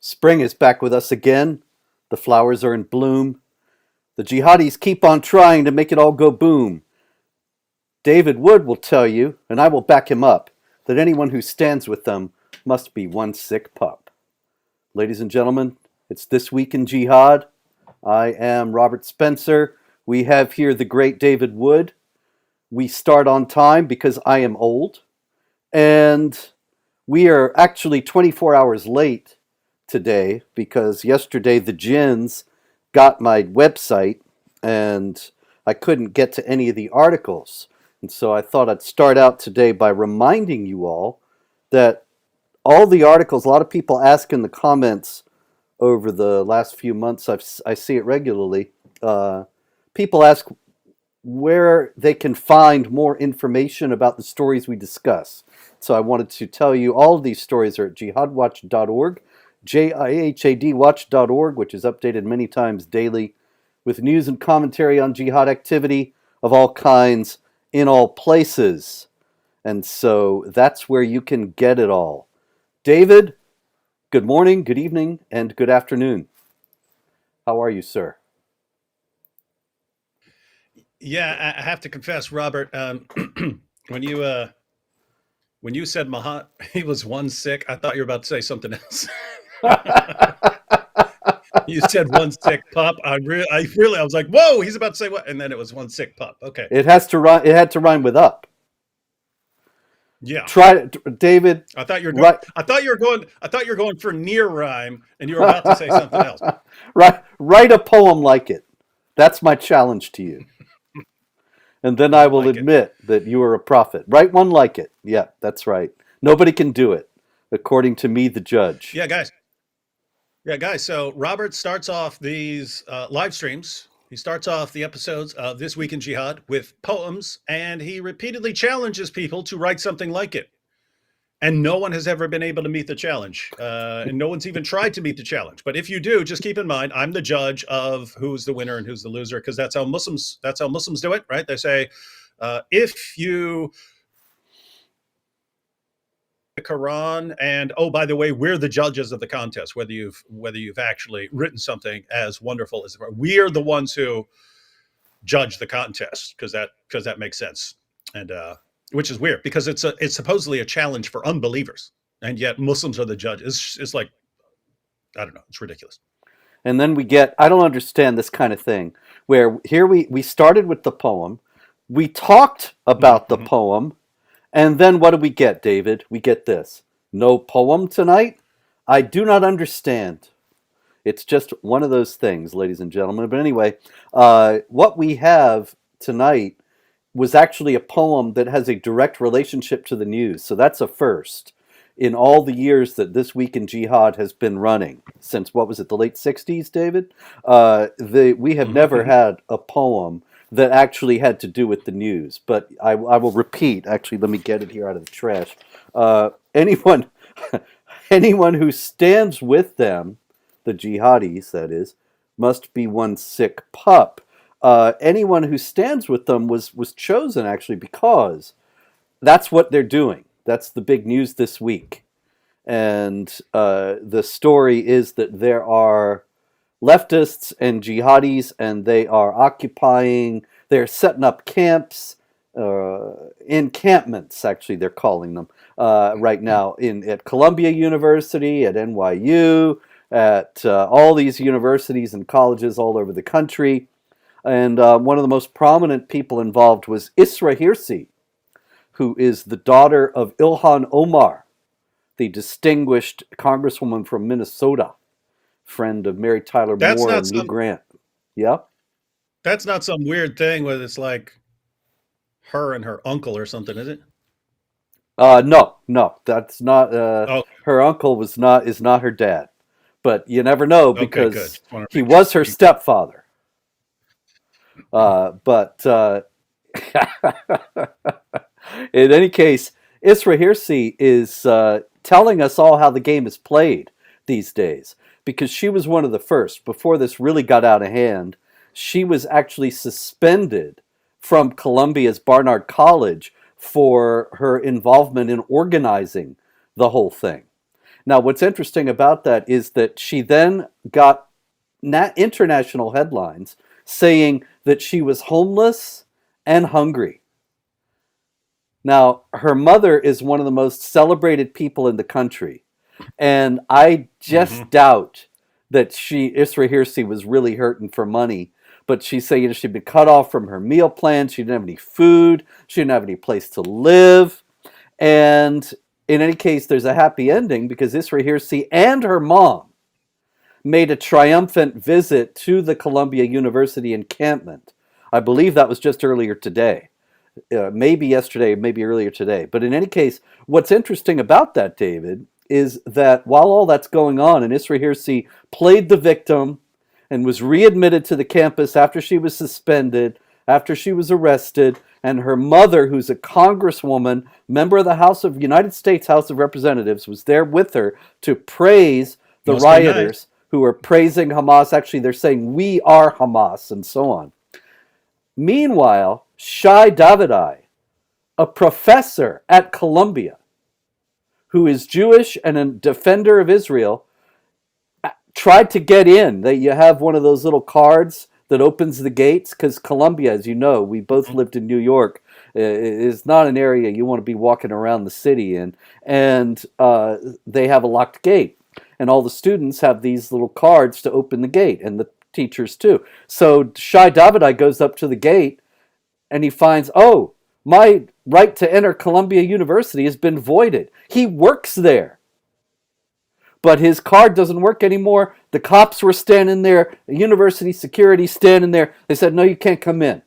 Spring is back with us again. The flowers are in bloom. The jihadis keep on trying to make it all go boom. David Wood will tell you, and I will back him up, that anyone who stands with them must be one sick pup. Ladies and gentlemen, it's This Week in Jihad. I am Robert Spencer. We have here the great David Wood. We start on time because I am old. And we are actually 24 hours late today because yesterday the Gins got my website and I couldn't get to any of the articles. And so I thought I'd start out today by reminding you all that all the articles, a lot of people ask in the comments over the last few months, I see it regularly, people ask where they can find more information about the stories we discuss. So I wanted to tell you all of these stories are at jihadwatch.org, jihadwatch.org, which is updated many times daily with news and commentary on jihad activity of all kinds in all places. And so that's where you can get it all. David, good morning, good evening, and good afternoon. How are you, sir? Yeah, I have to confess, Robert. When you said Mahat, he was one sick. I thought you were about to say something else. You said one sick pup. I was like, whoa, he's about to say what? And then it was one sick pup. Okay. It had to rhyme with up. Yeah. Try it, David. I thought you were going. I thought you were going for near rhyme, and you were about to say something else. Write a poem like it. That's my challenge to you. And then I will admit that you are a prophet. Write one like it. Yeah, that's right. Nobody can do it, according to me, the judge. Yeah, guys. So Robert starts off these live streams. He starts off the episodes of This Week in Jihad with poems, and he repeatedly challenges people to write something like it. And no one has ever been able to meet the challenge. And no one's even tried to meet the challenge. But if you do, just keep in mind, I'm the judge of who's the winner and who's the loser, because that's how Muslims do it, right? They say, if you the Quran, and oh, by the way, we're the judges of the contest, whether you've actually written something as wonderful as we're the ones who judge the contest, because that makes sense. And which is weird because it's supposedly a challenge for unbelievers, and yet Muslims are the judges. It's like, I don't know, it's ridiculous. And then I don't understand this kind of thing, where here we started with the poem, we talked about the poem, and then what do we get, David? We get this. No poem tonight? I do not understand. It's just one of those things, ladies and gentlemen. But anyway, what we have tonight was actually a poem that has a direct relationship to the news. So that's a first in all the years that This Week in Jihad has been running. Since, what was it, the late 60s, David? We have never had a poem that actually had to do with the news. But I will repeat, actually, let me get it here out of the trash. Anyone who stands with them, the jihadis, that is, must be one sick pup. Anyone who stands with them was chosen, actually, because that's what they're doing. That's the big news this week. And the story is that there are leftists and jihadis, and they're setting up camps, encampments, actually, they're calling them, right now at Columbia University, at NYU, at all these universities and colleges all over the country. And one of the most prominent people involved was Isra Hirsi, who is the daughter of Ilhan Omar, the distinguished congresswoman from Minnesota, friend of Mary Tyler Moore and Lou Grant. Yeah? That's not some weird thing where it's like her and her uncle or something, is it? No, that's not. Her uncle is not her dad. But you never know, because he was her stepfather. But in any case, Isra Hirsi is telling us all how the game is played these days, because she was one of the first. Before this really got out of hand, she was actually suspended from Columbia's Barnard College for her involvement in organizing the whole thing. Now, what's interesting about that is that she then got international headlines saying that she was homeless and hungry. Now, her mother is one of the most celebrated people in the country, and I just Hmm. doubt that Isra Hirsi, was really hurting for money. But she's saying she'd been cut off from her meal plan. She didn't have any food. She didn't have any place to live. And in any case, there's a happy ending because Isra Hirsi and her mom made a triumphant visit to the Columbia University encampment. I believe that was just earlier today. Maybe yesterday, maybe earlier today. But in any case, what's interesting about that, David, is that while all that's going on, and Isra Hirsi played the victim and was readmitted to the campus after she was suspended, after she was arrested, and her mother, who's a congresswoman, member of the United States House of Representatives, was there with her to praise the Must be nice. rioters who are praising Hamas. Actually, they're saying, "We are Hamas," and so on. Meanwhile, Shai Davidai, a professor at Columbia, who is Jewish and a defender of Israel, tried to get in. That you have one of those little cards that opens the gates, because Columbia, as you know, we both lived in New York, is not an area you want to be walking around the city in, and they have a locked gate, and all the students have these little cards to open the gate, and the teachers too. So Shai Davidai goes up to the gate, and he finds, oh, my right to enter Columbia University has been voided. He works there, but his card doesn't work anymore. The cops were standing there, the university security standing there. They said, no, you can't come in.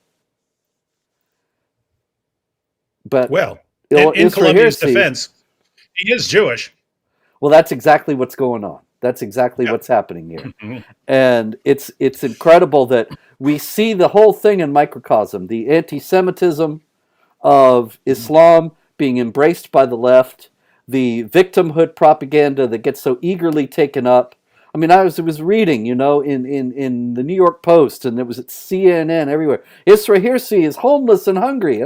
But Well, and in Isra Columbia's Hirsi, defense, he is Jewish. well, that's exactly what's going on. That's exactly Yeah. what's happening here. Mhm. And it's incredible that we see the whole thing in microcosm. The anti-Semitism of Islam being embraced by the left, the victimhood propaganda that gets so eagerly taken up. I mean, I was reading, in the New York Post, and it was at CNN everywhere. Isra Hirsi is homeless and hungry.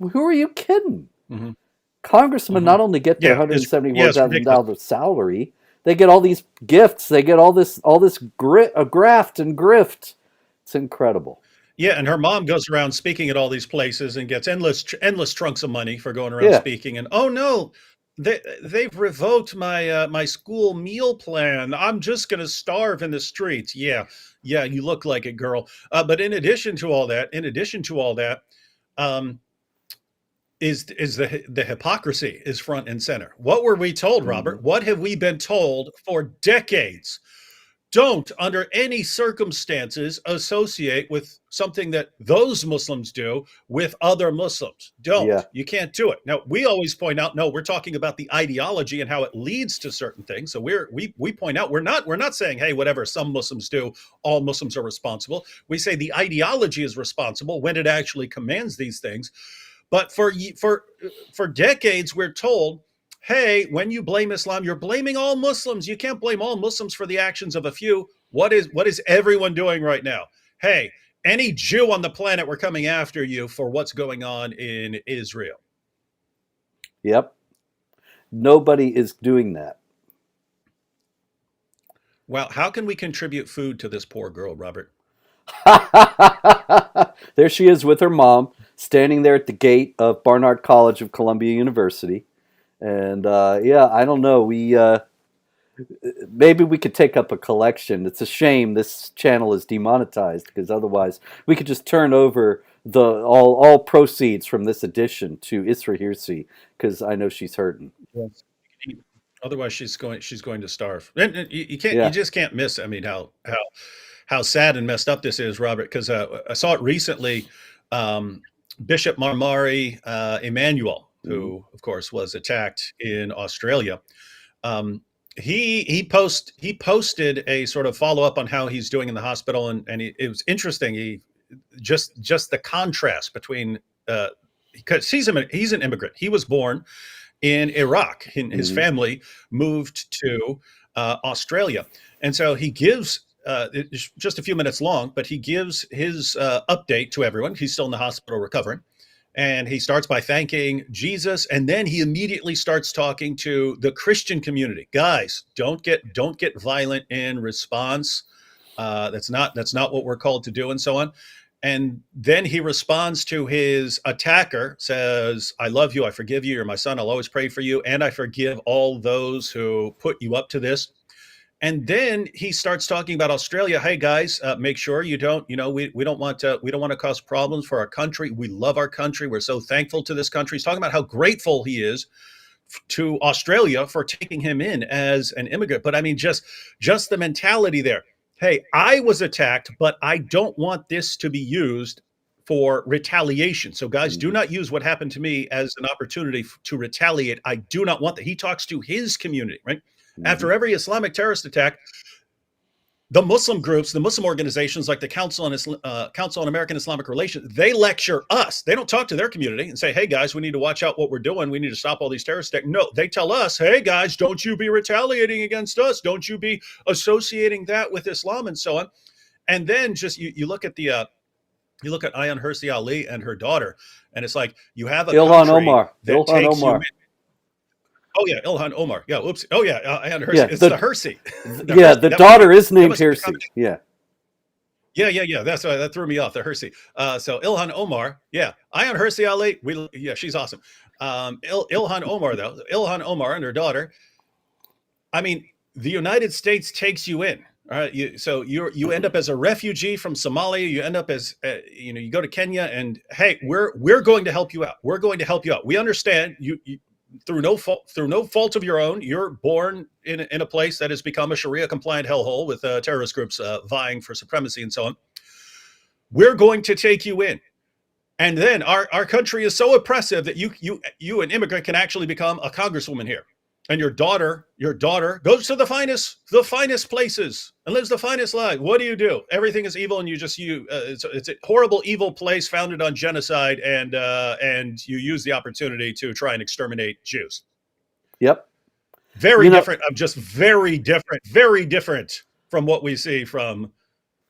Who are you kidding? Mhm. Congressmen Mhm. not only get their Yeah, it's ridiculous. $174,000 salary, they get all these gifts. They get all this graft and grift. It's incredible. Yeah, and her mom goes around speaking at all these places and gets endless trunks of money for going around Yeah. speaking. And oh no, they've revoked my school meal plan. I'm just going to starve in the streets. Yeah, yeah, you look like it, girl. But in addition to all that, um, is the hypocrisy is front and center. What were we told, Hmm. Robert? What have we been told for decades? Don't, under any circumstances, associate with something that those Muslims do with other Muslims. Don't. Yeah. You can't do it. Now, we always point out, no, we're talking about the ideology and how it leads to certain things. So we point out we're not saying, hey, whatever some Muslims do, all Muslims are responsible. We say the ideology is responsible when it actually commands these things. But for decades, we're told, hey, when you blame Islam, you're blaming all Muslims. You can't blame all Muslims for the actions of a few. What is everyone doing right now? Hey, any Jew on the planet, we're coming after you for what's going on in Israel. Yep. Nobody is doing that. Well, how can we contribute food to this poor girl, Robert? There she is with her mom, standing there at the gate of Barnard College of Columbia University. And yeah, I don't know. We maybe we could take up a collection. It's a shame this channel is demonetized, because otherwise we could just turn over the all proceeds from this edition to Isra Hirsi, because I know she's hurting. Yes. Otherwise, she's going to starve. And you Yeah. just can't miss. I mean, how sad and messed up this is, Robert. Because I saw it recently. Um, Bishop Marmari Emmanuel, Mhm. who of course was attacked in Australia, um, he posted a sort of follow up on how he's doing in the hospital, and it was interesting. He just the contrast between because he's an immigrant. He was born in Iraq. His Mhm. family moved to Australia, and so he gives. It's just a few minutes long, but he gives his update to everyone. He's still in the hospital recovering, and he starts by thanking Jesus, and then he immediately starts talking to the Christian community. Guys, don't get violent in response. That's not what we're called to do, and so on. And then he responds to his attacker, says, "I love you, I forgive you, you're my son, I'll always pray for you, and I forgive all those who put you up to this." And then he starts talking about Australia. Hey guys, make sure you don't, we don't want to cause problems for our country. We love our country. We're so thankful to this country. He's talking about how grateful he is to Australia for taking him in as an immigrant. But I mean, just the mentality there. Hey, I was attacked, but I don't want this to be used for retaliation. So guys, do not use what happened to me as an opportunity to retaliate. I do not want that. He talks to his community, right? After every Islamic terrorist attack, the Muslim groups, the Muslim organizations like the Council on American Islamic Relations, they lecture us. They don't talk to their community and say, hey, guys, we need to watch out what we're doing. We need to stop all these terrorist attacks. No, they tell us, hey, guys, don't you be retaliating against us. Don't you be associating that with Islam and so on. And then just you look at the you look at Ayaan Hirsi Ali and her daughter, and it's like you have a Ilhan country Omar. that Ilhan takes Omar. you in. Oh yeah, Ilhan Omar. Yeah, oops. Oh yeah, Ayaan Hirsi. Yeah, It's the Hirsi. Yeah, the daughter is named must be the Hirsi. combination. Yeah. Yeah. That's why that threw me off. The Hirsi. So Ilhan Omar. Yeah, Ayaan Hirsi Ali. She's awesome. Ilhan Omar though. Ilhan Omar and her daughter. I mean, the United States takes you in. All right, you end up as a refugee from Somalia. You end up as you go to Kenya, and hey, we're going to help you out. We're going to help you out. We understand you through no fault of your own. You're born in a place that has become a Sharia compliant hellhole with terrorist groups vying for supremacy and so on. We're going to take you in. And then our country is so oppressive that you an immigrant can actually become a congresswoman here. And your daughter goes to the finest places and lives the finest life. What do? Everything is evil, and it's a horrible, evil place founded on genocide, and you use the opportunity to try and exterminate Jews. Yep. Very different. I'm just very different from what we see from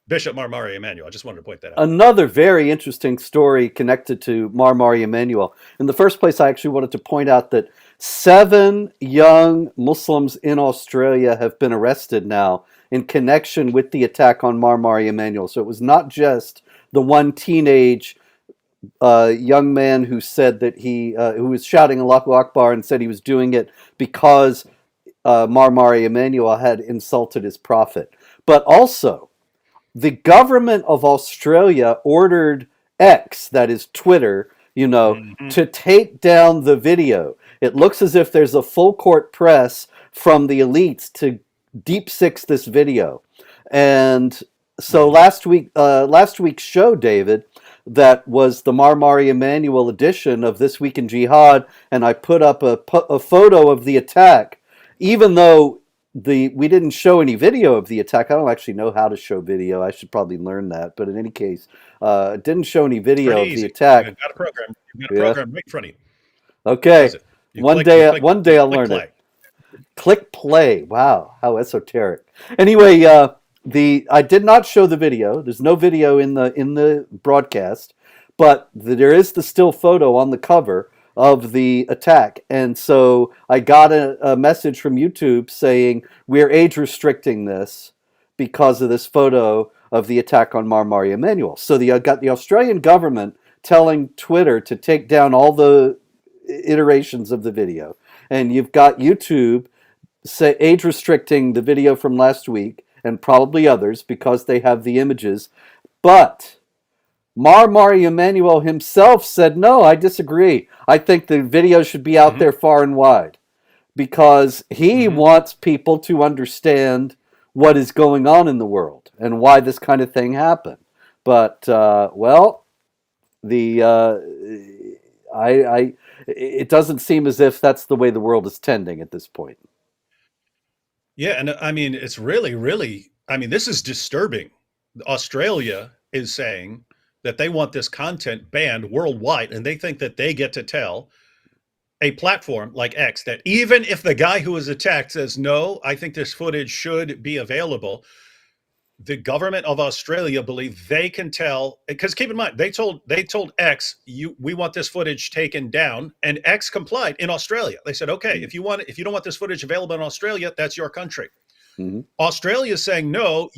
Bishop Marmari Emanuel. I just wanted to point that out. Another very interesting story connected to Marmari Emanuel. In the first place, I actually wanted to point out that 7 young Muslims in Australia have been arrested now in connection with the attack on Marmari Emanuel. So it was not just the one teenage young man who said that who was shouting Allahu Akbar and said he was doing it because Marmari Emanuel had insulted his prophet. But also, the government of Australia ordered X, that is Twitter, to take down the video. It looks as if there's a full court press from the elites to deep six this video. And so last week's show, David, that was the Marmari Emanuel edition of This Week in Jihad, and I put up a photo of the attack, even though we didn't show any video of the attack. I don't actually know how to show video. I should probably learn that. But in any case, didn't show any video of the attack. You've got a program. Right in front of you. Okay. One day I'll learn it. Click play. Wow, how esoteric. Anyway, I did not show the video. There's no video in the broadcast, but there is the still photo on the cover of the attack. And so I got a message from YouTube saying, we're age restricting this because of this photo of the attack on Marmari Emanuel. So got the Australian government telling Twitter to take down all the iterations of the video. And you've got YouTube age restricting the video from last week, and probably others because they have the images. But Marmari Emanuel himself said, no, I disagree. I think the video should be out there far and wide because he wants people to understand what is going on in the world and why this kind of thing happened. But, it doesn't seem as if that's the way the world is tending at this point. Yeah, and I mean, it's really, this is disturbing. Australia is saying that they want this content banned worldwide, and they think that they get to tell a platform like X that even if the guy who was attacked says, no, I think this footage should be available, the government of Australia believe they can tell, because keep in mind they told X, we want this footage taken down, and X complied in Australia. They said, okay, if you don't want this footage available in Australia, that's your country. Mm-hmm. Australia is saying, no,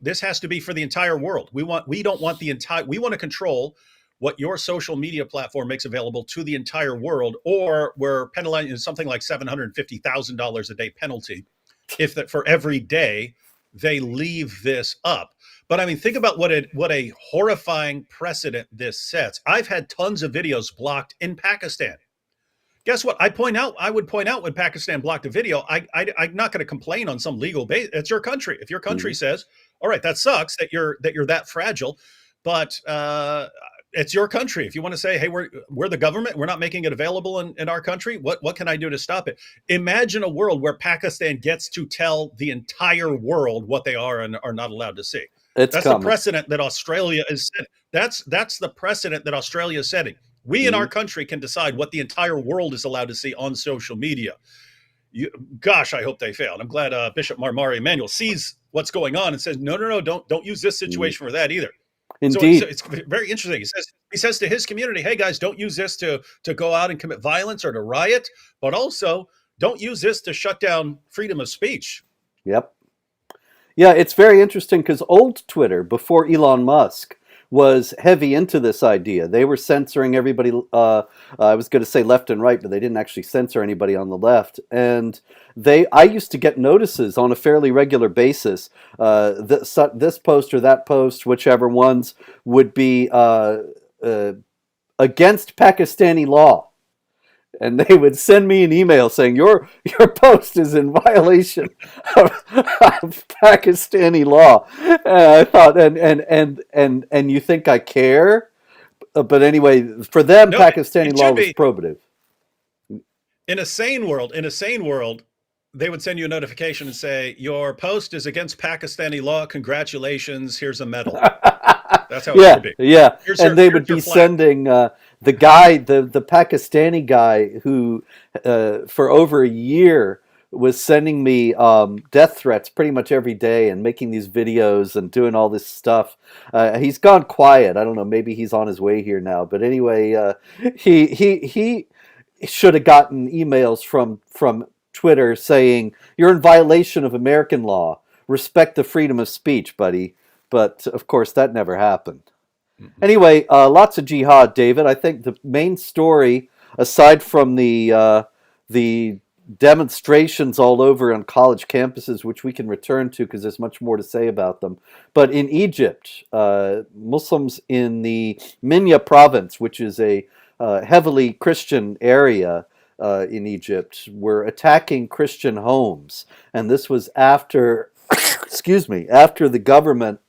this has to be for the entire world. We don't want we want to control what your social media platform makes available to the entire world, or we're penalizing something like $750,000 a day penalty if that for every day they leave this up. But I mean, think about what a horrifying precedent this sets. I've had tons of videos blocked in Pakistan. Guess what? I would point out when Pakistan blocked a video. I'm not going to complain on some legal basis. It's your country. If your country says, "All right, that sucks that you're that fragile," but it's your country. If you want to say, "Hey, we're the government. We're not making it available in our country. What can I do to stop it?" Imagine a world where Pakistan gets to tell the entire world what they are and are not allowed to see. It's That's coming. the precedent that Australia is setting. That's the precedent that Australia is setting. We in our country can decide what the entire world is allowed to see on social media. Gosh, I hope they fail. And I'm glad Bishop Marmari Emanuel sees what's going on and says, no, don't use this situation for that either. Indeed. So it's very interesting. He says to his community, hey guys, don't use this to go out and commit violence or to riot, but also don't use this to shut down freedom of speech. Yep. Yeah, it's very interesting because old Twitter, before Elon Musk, was heavy into this idea. They were censoring everybody. I was going to say left and right, but they didn't actually censor anybody on the left. And I used to get notices on a fairly regular basis. This post or that post, whichever ones, would be against Pakistani law. And they would send me an email saying your post is in violation of Pakistani law. And I thought, and you think I care? But anyway, for them, No, Pakistani it law should was be. probative. In a sane world, they would send you a notification and say, your post is against Pakistani law. Congratulations. Here's a medal. That's how it should be. Yeah. And they would your be flag. sending the guy, the Pakistani guy who, for over a year, was sending me death threats pretty much every day and making these videos and doing all this stuff. He's gone quiet. I don't know. Maybe he's on his way here now. But anyway, he should have gotten emails from Twitter saying you're in violation of American law. Respect the freedom of speech, buddy. But of course, that never happened. Anyway, lots of jihad, David. I think the main story, aside from the demonstrations all over on college campuses, which we can return to because there's much more to say about them. But in Egypt, Muslims in the Minya province, which is a heavily Christian area in Egypt, were attacking Christian homes, and this was after, excuse me, after the government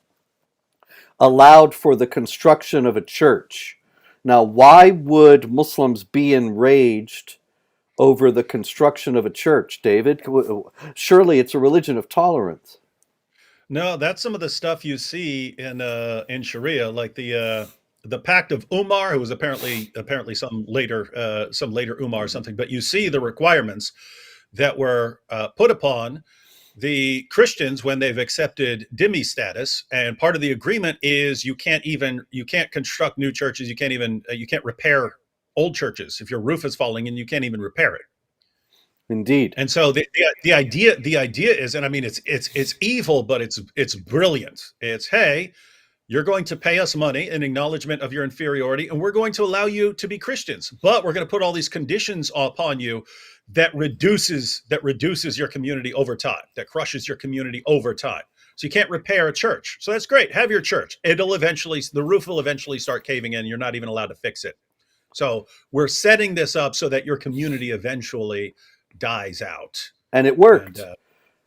allowed for the construction of a church. Now, why would Muslims be enraged over the construction of a church, David? Surely it's a religion of tolerance. No, that's some of the stuff you see in Sharia, like the Pact of Umar, who was apparently some later Umar or something. But you see the requirements that were put upon the Christians when they've accepted dhimmi status, and part of the agreement is you can't construct new churches. You can't repair old churches. If your roof is falling in, you can't even repair it. Indeed. And so the idea is, and I mean it's evil, but it's brilliant. It's, hey, you're going to pay us money in acknowledgement of your inferiority, and we're going to allow you to be Christians, but we're going to put all these conditions upon you that reduces your community over time, that crushes your community over time. So you can't repair a church. So that's great. Have your church. The roof will eventually start caving in. You're not even allowed to fix it. So we're setting this up so that your community eventually dies out. And it worked.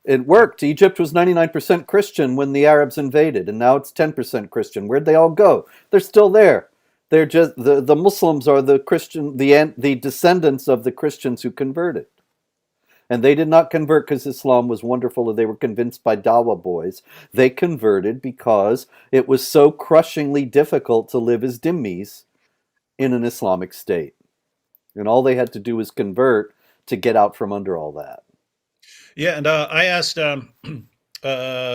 It worked. Egypt was 99% Christian when the Arabs invaded, and now it's 10% Christian. Where'd they all go? They're still there. They're just the Muslims are the descendants of the Christians who converted. And they did not convert because Islam was wonderful or they were convinced by Dawah boys. They converted because it was so crushingly difficult to live as dhimmis in an Islamic state. And all they had to do was convert to get out from under all that. Yeah, and I asked,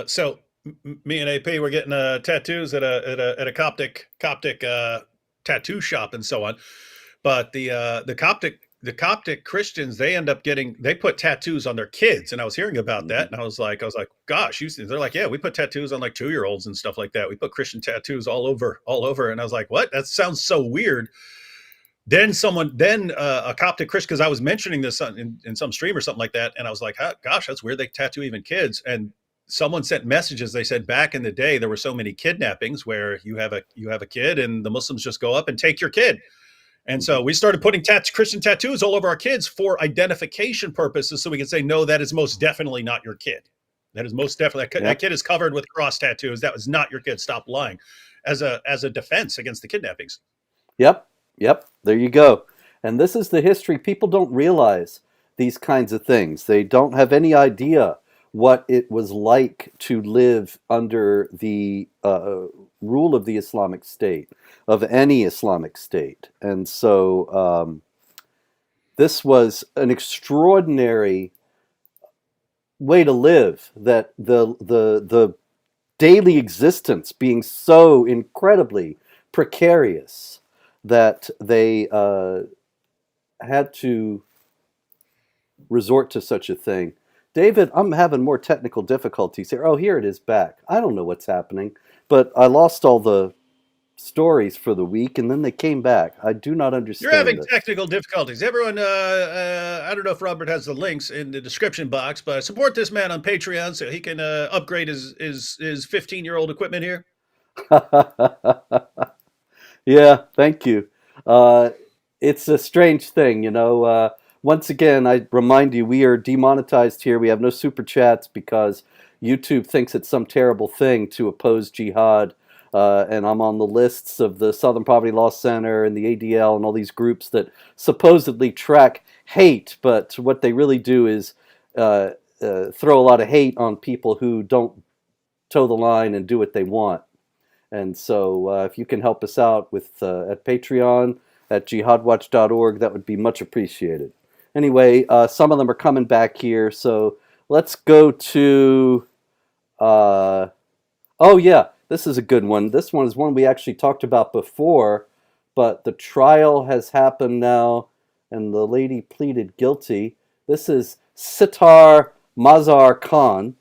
so Me and AP were getting tattoos at a Coptic tattoo shop and so on. But the Coptic Christians, they put tattoos on their kids, and I was hearing about that, and I was like, gosh, they're like, yeah, we put tattoos on like 2 year olds and stuff like that. We put Christian tattoos all over, and I was like, what? That sounds so weird. Then a Coptic Christian, because I was mentioning this in some stream or something like that, and I was like, gosh, that's weird. They tattoo even kids. And someone sent messages. They said back in the day there were so many kidnappings where you have a kid and the Muslims just go up and take your kid. And so we started putting Christian tattoos all over our kids for identification purposes, so we can say, no, that is most definitely not your kid. That is most definitely that Yep. kid is covered with cross tattoos. That was not your kid. Stop lying, as a defense against the kidnappings. Yep. Yep. There you go. And this is the history. People don't realize these kinds of things. They don't have any idea what it was like to live under the rule of the Islamic State, of any Islamic state. And so this was an extraordinary way to live, that the daily existence being so incredibly precarious that they had to resort to such a thing. David, I'm having more technical difficulties here. Oh, here it is back. I don't know what's happening, but I lost all the stories for the week and then they came back. I do not You're understand having this. technical difficulties. Everyone, I don't know if Robert has the links in the description box, but support this man on Patreon so he can upgrade his 15-year-old equipment here. Yeah, thank you. Uh, it's a strange thing, you know. Once again, I remind you, we are demonetized here. We have no super chats because YouTube thinks it's some terrible thing to oppose jihad. And I'm on the lists of the Southern Poverty Law Center and the ADL and all these groups that supposedly track hate, but what they really do is throw a lot of hate on people who don't toe the line and do what they want. And so if you can help us out with at Patreon, at jihadwatch.org, that would be much appreciated. Anyway, some of them are coming back here. So let's go to, oh yeah, this is a good one. This one is one we actually talked about before, but the trial has happened now and the lady pleaded guilty. This is Sitar Mazar Khan,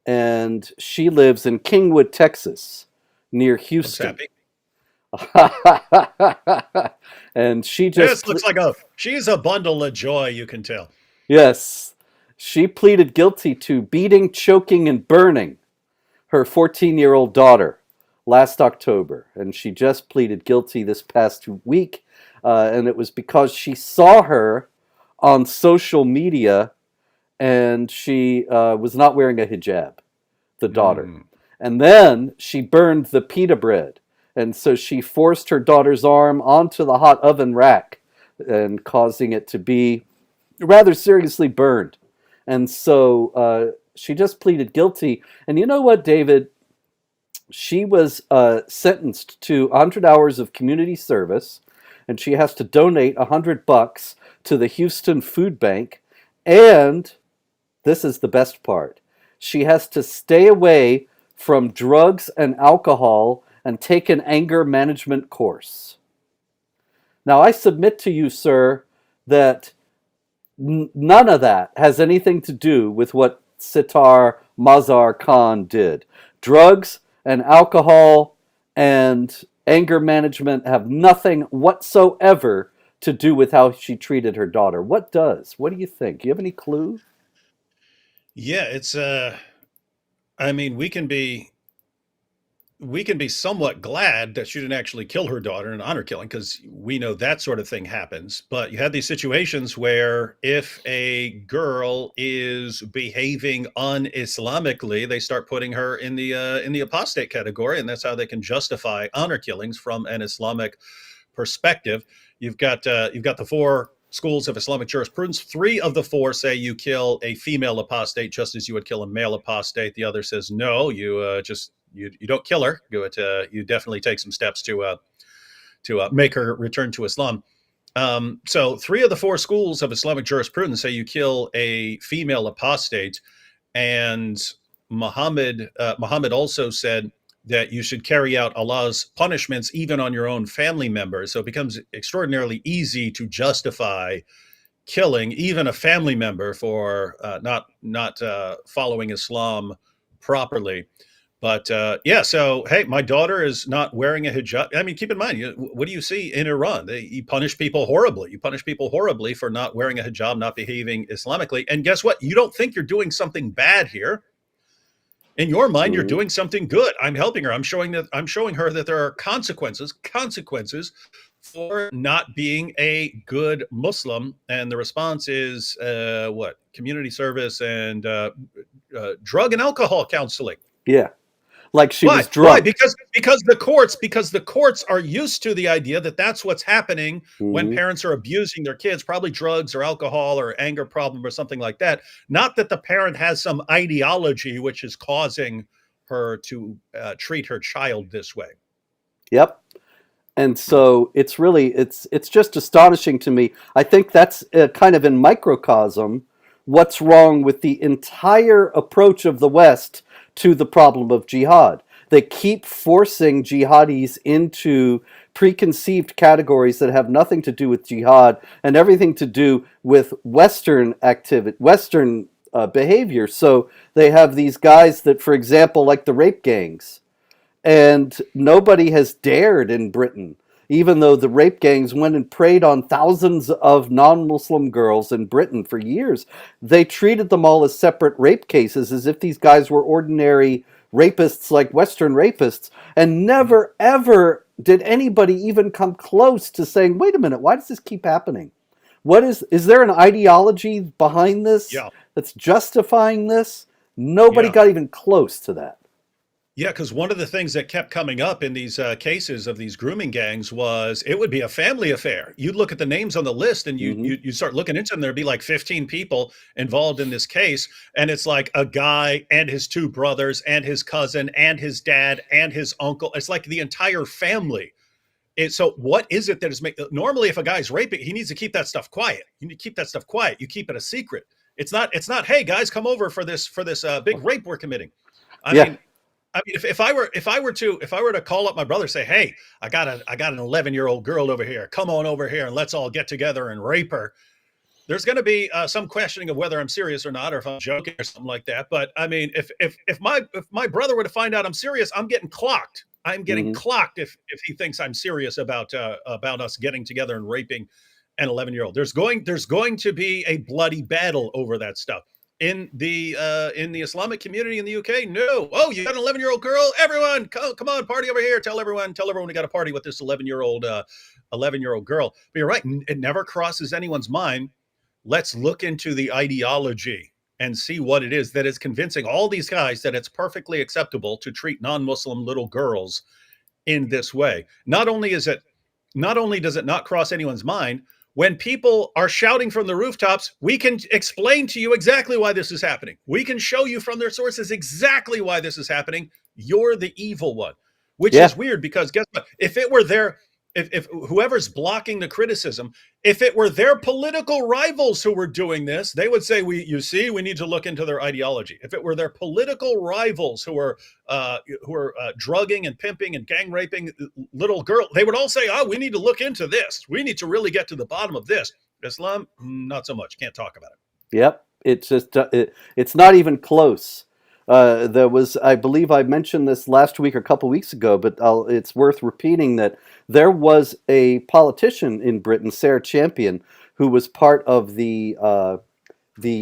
and she lives in Kingwood, Texas, near Looks Houston. happy. And she This just, looks like she's a bundle of joy, you can tell. yes, she pleaded guilty to beating, choking, and burning her 14-year-old daughter last October. And she just pleaded guilty this past week. And it was because she saw her on social media and she was not wearing a hijab, the daughter. And then she burned the pita bread. And so she forced her daughter's arm onto the hot oven rack and causing it to be rather seriously burned. And so she just pleaded guilty. And you know what, David? She was sentenced to 100 hours of community service, and she has to donate $100 to the Houston Food Bank. And this is the best part. She has to stay away from drugs and alcohol and take an anger management course. Now, I submit to you, sir, that none of that has anything to do with what Sitar Mazar Khan did. Drugs and alcohol and anger management have nothing whatsoever to do with how she treated her daughter. What does? What do you think? Do you have any clue? Yeah, it's I mean, we can be somewhat glad that she didn't actually kill her daughter in an honor killing, because we know that sort of thing happens. But you have these situations where if a girl is behaving un-Islamically, they start putting her in the apostate category, and that's how they can justify honor killings from an Islamic perspective. You've got the four schools of Islamic jurisprudence. Three of the four say you kill a female apostate just as you would kill a male apostate. The other says no, you don't kill her. You definitely take some steps to make her return to Islam. So three of the four schools of Islamic jurisprudence say you kill a female apostate, and Muhammad also said that you should carry out Allah's punishments even on your own family members. So it becomes extraordinarily easy to justify killing even a family member for not following Islam properly. But yeah, so hey, my daughter is not wearing a hijab. I mean, keep in mind, what do you see in Iran? You punish people horribly. You punish people horribly for not wearing a hijab, not behaving Islamically. And guess what? You don't think you're doing something bad here. In your mind, you're doing something good. I'm helping her. I'm showing her that there are consequences for not being a good Muslim. And the response is what? Community service and drug and alcohol counseling. Yeah. Like she Why? was drunk. Because the courts are used to the idea that that's what's happening when parents are abusing their kids, probably drugs or alcohol or anger problem or something like that. Not that the parent has some ideology which is causing her to treat her child this way. Yep. And so it's just astonishing to me. I think that's kind of in microcosm what's wrong with the entire approach of the West to the problem of jihad. They keep forcing jihadis into preconceived categories that have nothing to do with jihad and everything to do with Western activity, Western behavior. So they have these guys that, for example, like the rape gangs. And nobody has dared in Britain, even though the rape gangs went and preyed on thousands of non-Muslim girls in Britain for years. They treated them all as separate rape cases, as if these guys were ordinary rapists like Western rapists. And never, ever did anybody even come close to saying, wait a minute, why does this keep happening? Is there an ideology behind this that's justifying this? Nobody got even close to that. Yeah, because one of the things that kept coming up in these cases of these grooming gangs was it would be a family affair. You'd look at the names on the list and you start looking into them. There'd be like 15 people involved in this case. And it's like a guy and his two brothers and his cousin and his dad and his uncle. It's like the entire family. So what is it that is normally if a guy's raping, he needs to keep that stuff quiet. You need to keep that stuff quiet. You keep it a secret. It's not, hey guys, come over for this big rape we're committing. I mean, if I were to call up my brother, say, "Hey, I got an 11-year-old girl over here. Come on over here and let's all get together and rape her." There's going to be some questioning of whether I'm serious or not, or if I'm joking or something like that. But I mean, if my brother were to find out I'm serious, I'm getting clocked. I'm getting clocked if he thinks I'm serious about us getting together and raping an 11-year-old. There's going to be a bloody battle over that stuff. In the Islamic community in the UK, no. Oh, you got an 11-year-old girl? Everyone, come on, party over here. Tell everyone we got a party with this 11-year-old girl. But you're right. It never crosses anyone's mind. Let's look into the ideology and see what it is that is convincing all these guys that it's perfectly acceptable to treat non-Muslim little girls in this way. Not only does it not cross anyone's mind, when people are shouting from the rooftops, we can explain to you exactly why this is happening. We can show you from their sources exactly why this is happening. You're the evil one, which is weird because guess what? If it were if whoever's blocking the criticism, if it were their political rivals who were doing this, they would say, we need to look into their ideology. If it were their political rivals who are drugging and pimping and gang raping little girls, they would all say, we need to look into this. We need to really get to the bottom of this. Islam, not so much. Can't talk about it. Yep. It's just, it's not even close. There was, I believe I mentioned this last week or a couple weeks ago, but it's worth repeating that there was a politician in Britain, Sarah Champion, who was part of the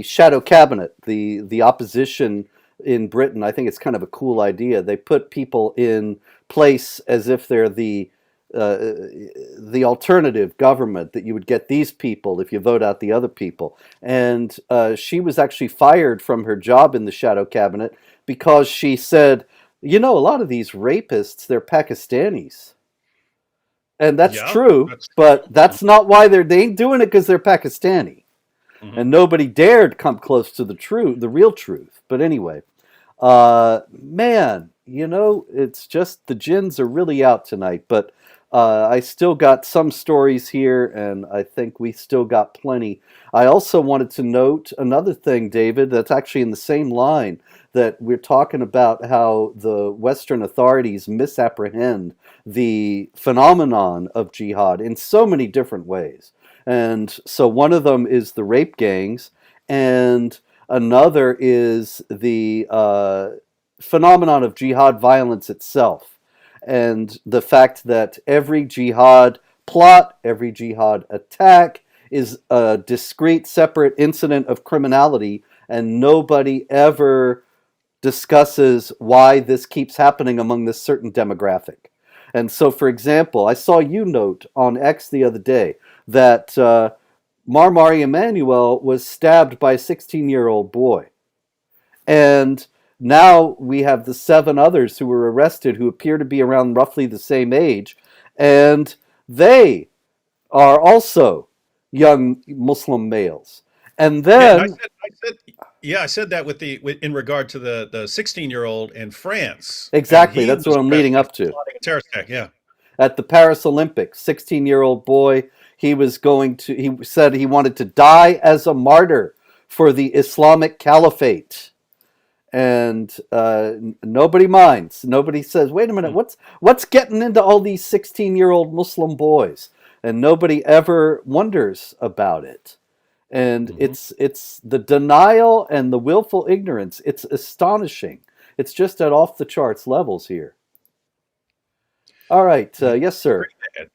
shadow cabinet, the opposition in Britain. I think it's kind of a cool idea. They put people in place as if they're the alternative government, that you would get these people if you vote out the other people. And she was actually fired from her job in the shadow cabinet because she said, a lot of these rapists, they're Pakistanis. And that's true, but that's not why they ain't doing it because they're Pakistani. And nobody dared come close to the real truth. But anyway, man, it's just the jinns are really out tonight. But I still got some stories here, and I think we still got plenty. I also wanted to note another thing, David, that's actually in the same line, that we're talking about how the Western authorities misapprehend the phenomenon of jihad in so many different ways. And so one of them is the rape gangs, and another is the phenomenon of jihad violence itself, and the fact that every jihad plot, every jihad attack is a discrete, separate incident of criminality, and nobody ever discusses why this keeps happening among this certain demographic. And so, for example, I saw you note on X the other day that Marmari Emanuel was stabbed by a 16-year-old boy. And now we have the 7 others who were arrested who appear to be around roughly the same age. And they are also young Muslim males. And Yeah, and then, I said that in regard to the 16-year-old in France, and exactly, he that's what was I'm leading arrested up for to. plotting a terrorist attack. Yeah. At the Paris Olympics, 16-year-old boy, he said he wanted to die as a martyr for the Islamic Caliphate. And nobody minds. Nobody says, "Wait a minute, what's getting into all these 16-year-old Muslim boys?" And nobody ever wonders about it. And Mm-hmm. it's the denial and the willful ignorance. It's astonishing. It's just at off the charts levels here. All right, Yeah, yes, sir. pretty bad.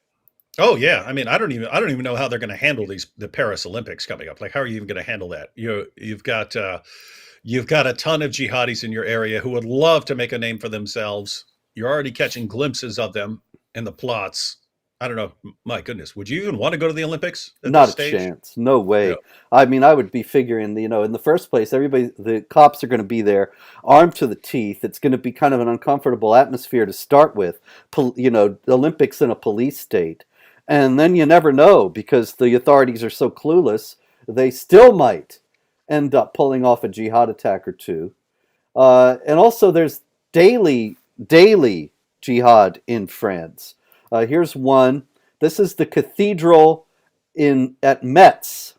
Oh yeah, I mean, I don't even know how they're going to handle the Paris Olympics coming up. Like, how are you even going to handle that? You've got a ton of jihadis in your area who would love to make a name for themselves. You're already catching glimpses of them in the plots. I don't know. My goodness, would you even want to go to the Olympics at this Not a stage? chance. No No. way. I mean, I would be figuring, in the first place, the cops are going to be there, armed to the teeth. It's going to be kind of an uncomfortable atmosphere to start with. Olympics in a police state. And then you never know because the authorities are so clueless, they still might end up pulling off a jihad attack or two. And also, there's daily jihad in France. Here's one. This is the cathedral in at Metz.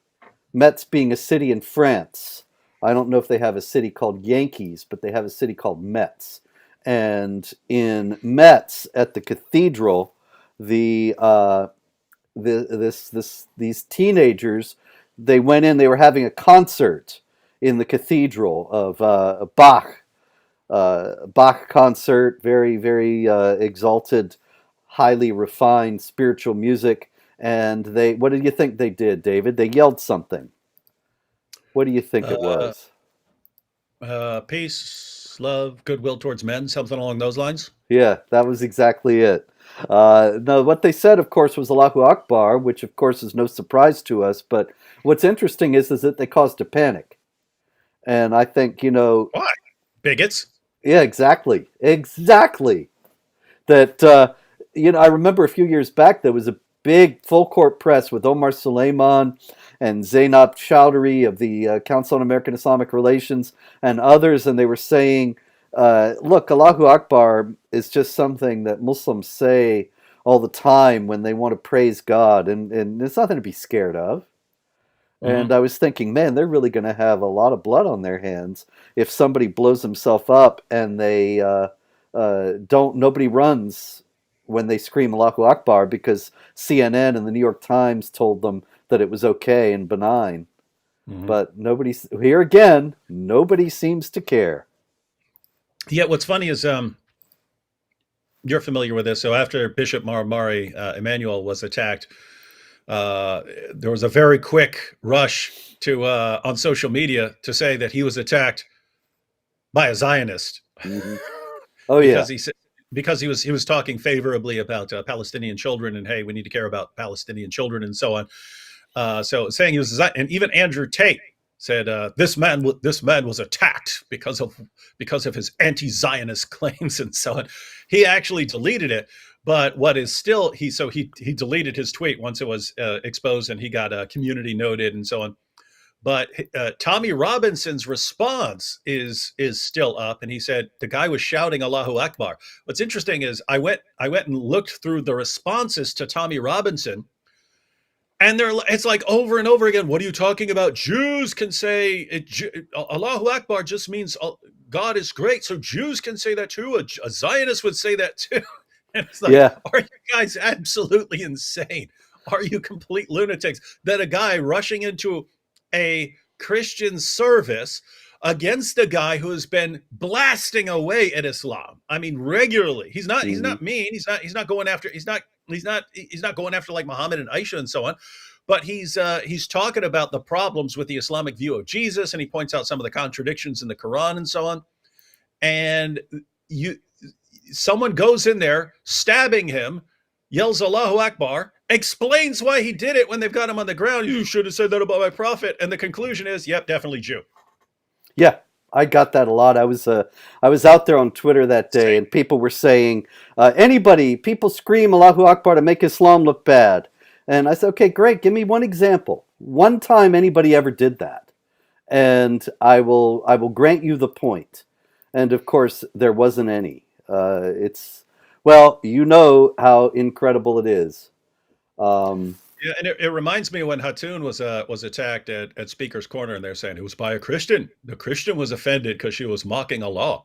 Metz being a city in France. I don't know if they have a city called Yankees, but they have a city called Metz. And in Metz, at the cathedral, the these teenagers, they went in. They were having a concert in the cathedral of Bach. Bach concert, very very exalted, highly refined spiritual music. And what do you think they did, David? They yelled something. What do you think it Uh, was? Peace, love, goodwill towards men, something along those lines. Yeah, that was exactly it. No, what they said, of course, was Allahu Akbar, which, of course, is no surprise to us. But what's interesting is that they caused a panic. And I think, Why? Bigots. yeah, exactly. Exactly. That, I remember a few years back, there was a big full court press with Omar Suleiman and Zainab Chowdhury of the Council on American Islamic Relations and others, and they were saying, look, Allahu Akbar is just something that Muslims say all the time when they want to praise God, and it's nothing to be scared of. And Hmm. I was thinking, man, they're really going to have a lot of blood on their hands if somebody blows himself up and they nobody runs when they scream Allahu Akbar because CNN and the New York Times told them that it was okay and benign. Hmm. But here again, nobody seems to care. Yeah, what's funny is you're familiar with this. So after Bishop Marmari Emmanuel was attacked, uh, there was a very quick rush to on social media to say that he was attacked by a Zionist Hmm. Oh yeah. because he said because he was talking favorably about Palestinian children and hey, we need to care about Palestinian children and so on. So saying he was, and even Andrew Tate said this man was attacked because of his anti-Zionist claims and so on. He actually deleted it, but what is still he deleted his tweet once it was exposed and he got community noted and so on. But Tommy Robinson's response is still up, and he said the guy was shouting Allahu Akbar. What's interesting is I went and looked through the responses to Tommy Robinson, and it's like over and over again. What are you talking about? Jews can say Allahu Akbar just means God is great, so Jews can say that too. A Zionist would say that too. And it's like, Yeah. are you guys absolutely insane? Are you complete lunatics that a guy rushing into a Christian service against a guy who has been blasting away at Islam? I mean, regularly. He's not mean. He's not going after he's not going after like Muhammad and Aisha and so on. But he's talking about the problems with the Islamic view of Jesus, and he points out some of the contradictions in the Quran and so on. And someone goes in there, stabbing him, yells Allahu Akbar, explains why he did it when they've got him on the ground. You should have said that about my prophet. And the conclusion is, yep, definitely Jew. Yeah, I got that a lot. I was out there on Twitter that day, and people were saying, people scream Allahu Akbar to make Islam look bad. And I said, okay, great. Give me one example. One time anybody ever did that. And I will grant you the point. And of course, there wasn't any. Well, you know how incredible it is. Yeah, and it reminds me when Hatun was attacked at Speaker's Corner, and they're saying it was by a Christian. The Christian was offended because she was mocking Allah.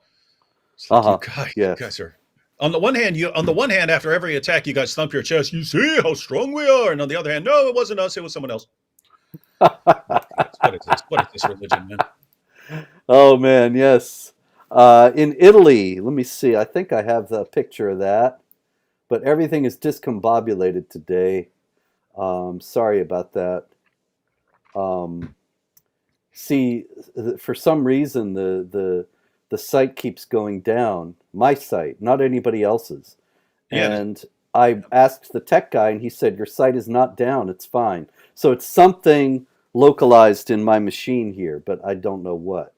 It's like, Yes. you guys are. On the one hand, after every attack, you guys thump your chest. You see how strong we are, and on the other hand, no, it wasn't us. It was someone else. What is this? What is this religion, man? Oh man, yes. In Italy, let me see. I think I have the picture of that, but everything is discombobulated today. Sorry about that. See, for some reason, the site keeps going down. My site, not anybody else's. Yeah. And I asked the tech guy, and he said, your site is not down. It's fine. So it's something localized in my machine here, but I don't know what.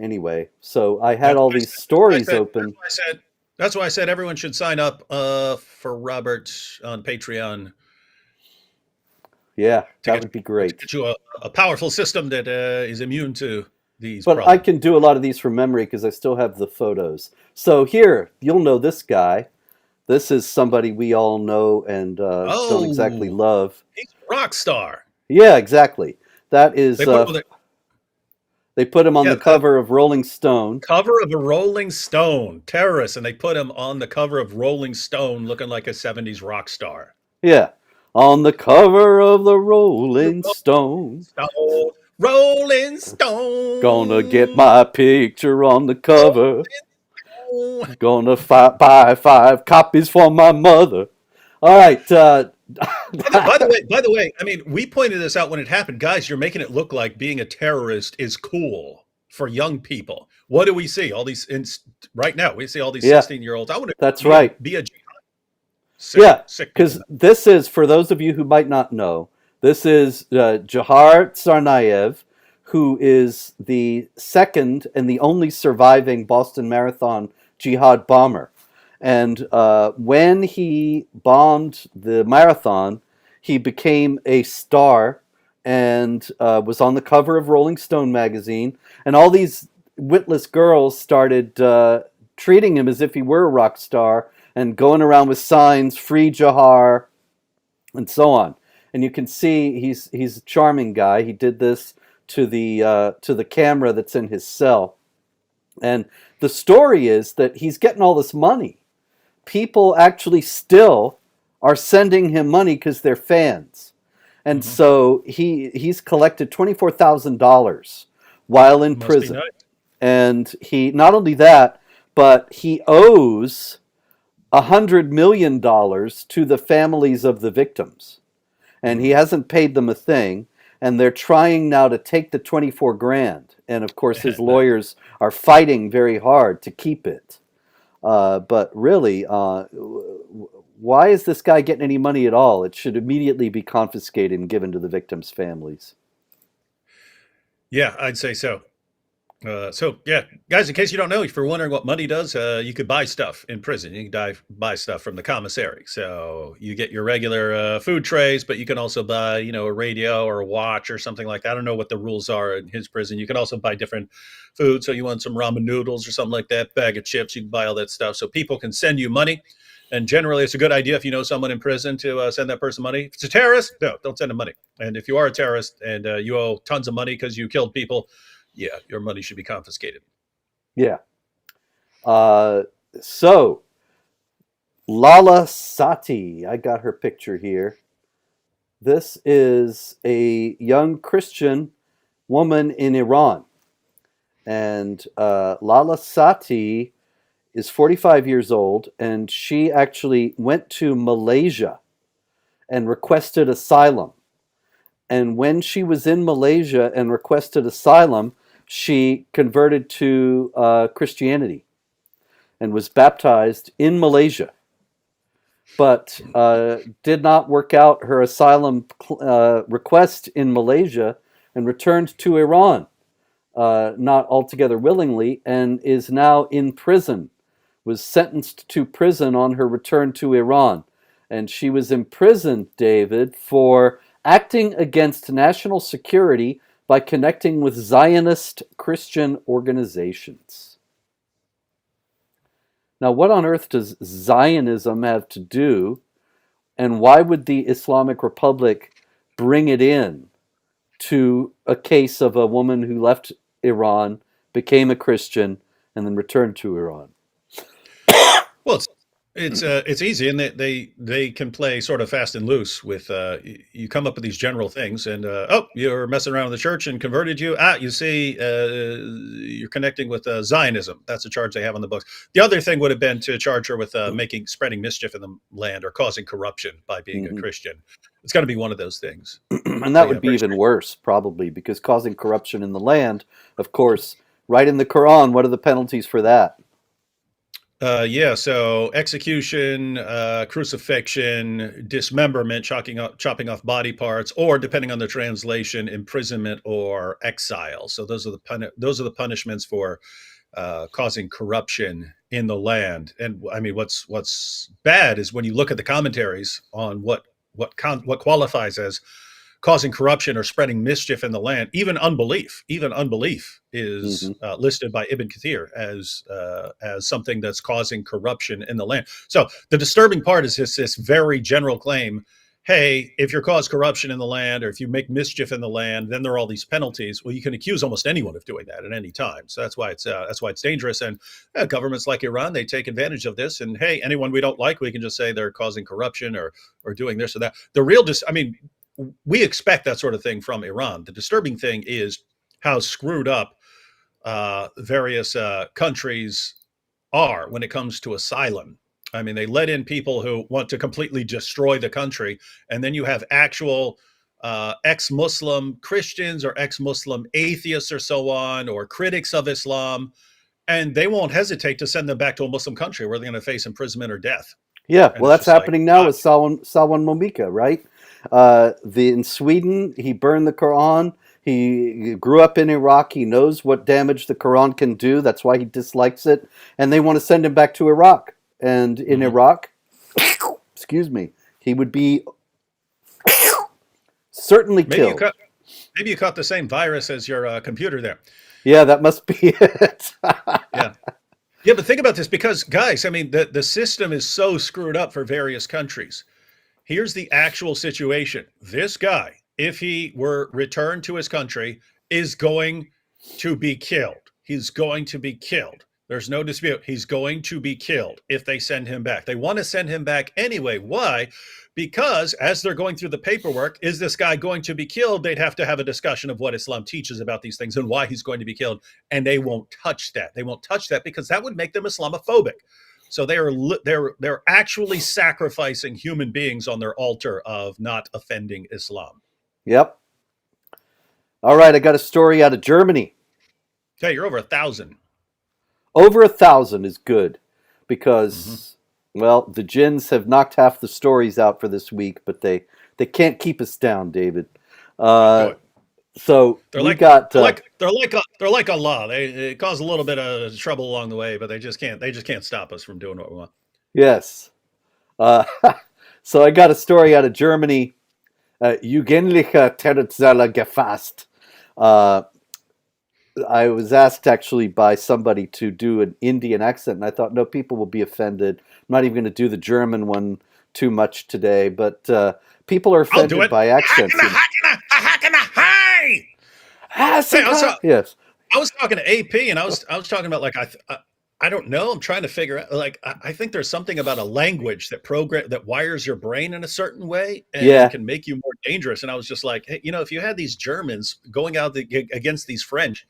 Anyway, so I had all these stories open. That's why I said everyone should sign up for Robert on Patreon. Yeah, that would be great. To get you a powerful system that is immune to these But problems. I can do a lot of these from memory because I still have the photos. So here, you'll know this guy. This is somebody we all know and don't exactly love. He's a rock star. Yeah, exactly. That is... They put him on the cover of Rolling Stone. Cover of a Rolling Stone. Terrorist. And they put him on the cover of Rolling Stone looking like a 70s rock star. Yeah. On the cover of the Rolling Stone. Rolling Stone. Gonna get my picture on the cover. Gonna buy 5 copies for my mother. All right. By the way, I mean, we pointed this out when it happened. Guys, you're making it look like being a terrorist is cool for young people. What do we see? All these right now, we see all these 16-year-olds. I want to be a jihad. Because this is, for those of you who might not know, this is Jihad Tsarnaev, who is the second and the only surviving Boston Marathon jihad bomber. And when he bombed the marathon, he became a star and was on the cover of Rolling Stone magazine. And all these witless girls started treating him as if he were a rock star and going around with signs, free Jihad, and so on. And you can see he's a charming guy. He did this to the camera that's in his cell. And the story is that he's getting all this money. People actually still are sending him money because they're fans. And so he's collected $24,000 while in prison. Nice. And he, not only that, but he owes $100 million to the families of the victims. And he hasn't paid them a thing. And they're trying now to take the 24 grand. And of course, his lawyers are fighting very hard to keep it. But really, why is this guy getting any money at all? It should immediately be confiscated and given to the victims' families. Yeah, I'd say so. So yeah, guys, in case you don't know, if you're wondering what money does, you could buy stuff in prison. You can buy stuff from the commissary. So you get your regular food trays, but you can also buy, a radio or a watch or something like that. I don't know what the rules are in his prison. You can also buy different food. So you want some ramen noodles or something like that, bag of chips, you can buy all that stuff. So people can send you money. And generally, it's a good idea if you know someone in prison to send that person money. If it's a terrorist, no, don't send them money. And if you are a terrorist and you owe tons of money because you killed people, yeah, your money should be confiscated. Yeah. Uh, so, Lala Sati, I got her picture here. This is a young Christian woman in Iran. And Lala Sati is 45 years old, and she actually went to Malaysia and requested asylum. And when she was in Malaysia and requested asylum, she converted to Christianity and was baptized in Malaysia, but did not work out her asylum request in Malaysia and returned to Iran, not altogether willingly, and is now in prison, was sentenced to prison on her return to Iran. And she was imprisoned, David, for acting against national security by connecting with Zionist Christian organizations. Now, what on earth does Zionism have to do, and why would the Islamic Republic bring it in to a case of a woman who left Iran, became a Christian, and then returned to Iran? Well, it's easy, and they can play sort of fast and loose with you come up with these general things, and you're messing around with the church and converted you. You see, you're connecting with Zionism. That's a charge they have on the books. The other thing would have been to charge her with spreading mischief in the land or causing corruption by being a Christian. It's going to be one of those things. And that would be even worse, probably, because causing corruption in the land, of course, right in the Quran, what are the penalties for that? So execution, crucifixion, dismemberment, chopping off body parts, or depending on the translation, imprisonment or exile. So those are the punishments for causing corruption in the land. And I mean, what's bad is when you look at the commentaries on what qualifies as causing corruption or spreading mischief in the land. Even unbelief is listed by Ibn Kathir as something that's causing corruption in the land. So the disturbing part is this very general claim: hey, if you cause corruption in the land or if you make mischief in the land, then there are all these penalties. Well, you can accuse almost anyone of doing that at any time. So that's why it's dangerous. And governments like Iran, they take advantage of this. And hey, anyone we don't like, we can just say they're causing corruption or doing this or that. We expect that sort of thing from Iran. The disturbing thing is how screwed up various countries are when it comes to asylum. I mean, they let in people who want to completely destroy the country, and then you have actual ex-Muslim Christians or ex-Muslim atheists or so on, or critics of Islam, and they won't hesitate to send them back to a Muslim country where they're going to face imprisonment or death. Yeah, And well, that's happening now with Salwan Momika, right? In Sweden, he burned the Quran. He grew up in Iraq. He knows what damage the Quran can do. That's why he dislikes it. And they want to send him back to Iraq. And in Iraq, excuse me, he would be certainly killed. Maybe you caught the same virus as your computer there. Yeah, that must be it. Yeah. Yeah, but think about this because, guys, I mean, the system is so screwed up for various countries. Here's the actual situation. This guy, if he were returned to his country, is going to be killed. He's going to be killed. There's no dispute. He's going to be killed if they send him back. They want to send him back anyway. Why? Because as they're going through the paperwork, is this guy going to be killed? They'd have to have a discussion of what Islam teaches about these things and why he's going to be killed. And they won't touch that. They won't touch that because that would make them Islamophobic. So they're actually sacrificing human beings on their altar of not offending Islam. Yep. All right, I got a story out of Germany. Okay, you're over 1,000. Over 1,000 is good because, well, the Jinns have knocked half the stories out for this week, but they can't keep us down, David. So They're we like got they're like Allah. They cause a little bit of trouble along the way, but they just can't stop us from doing what we want. yes. Uh, so I got a story out of Germany. Jugendliche Terrorzelle gefasst. Uh, I was asked actually by somebody to do an Indian accent, and I thought, no, people will be offended. I'm not even going to do the German one too much today, but people are I'll do offended it. by accents. Hi. Hey, Yes. I was talking to AP, and I was talking about like I don't know. I'm trying to figure out like I think there's something about a language that wires your brain in a certain way and Yeah. can make you more dangerous. And I was just like, hey, if you had these Germans going out against these French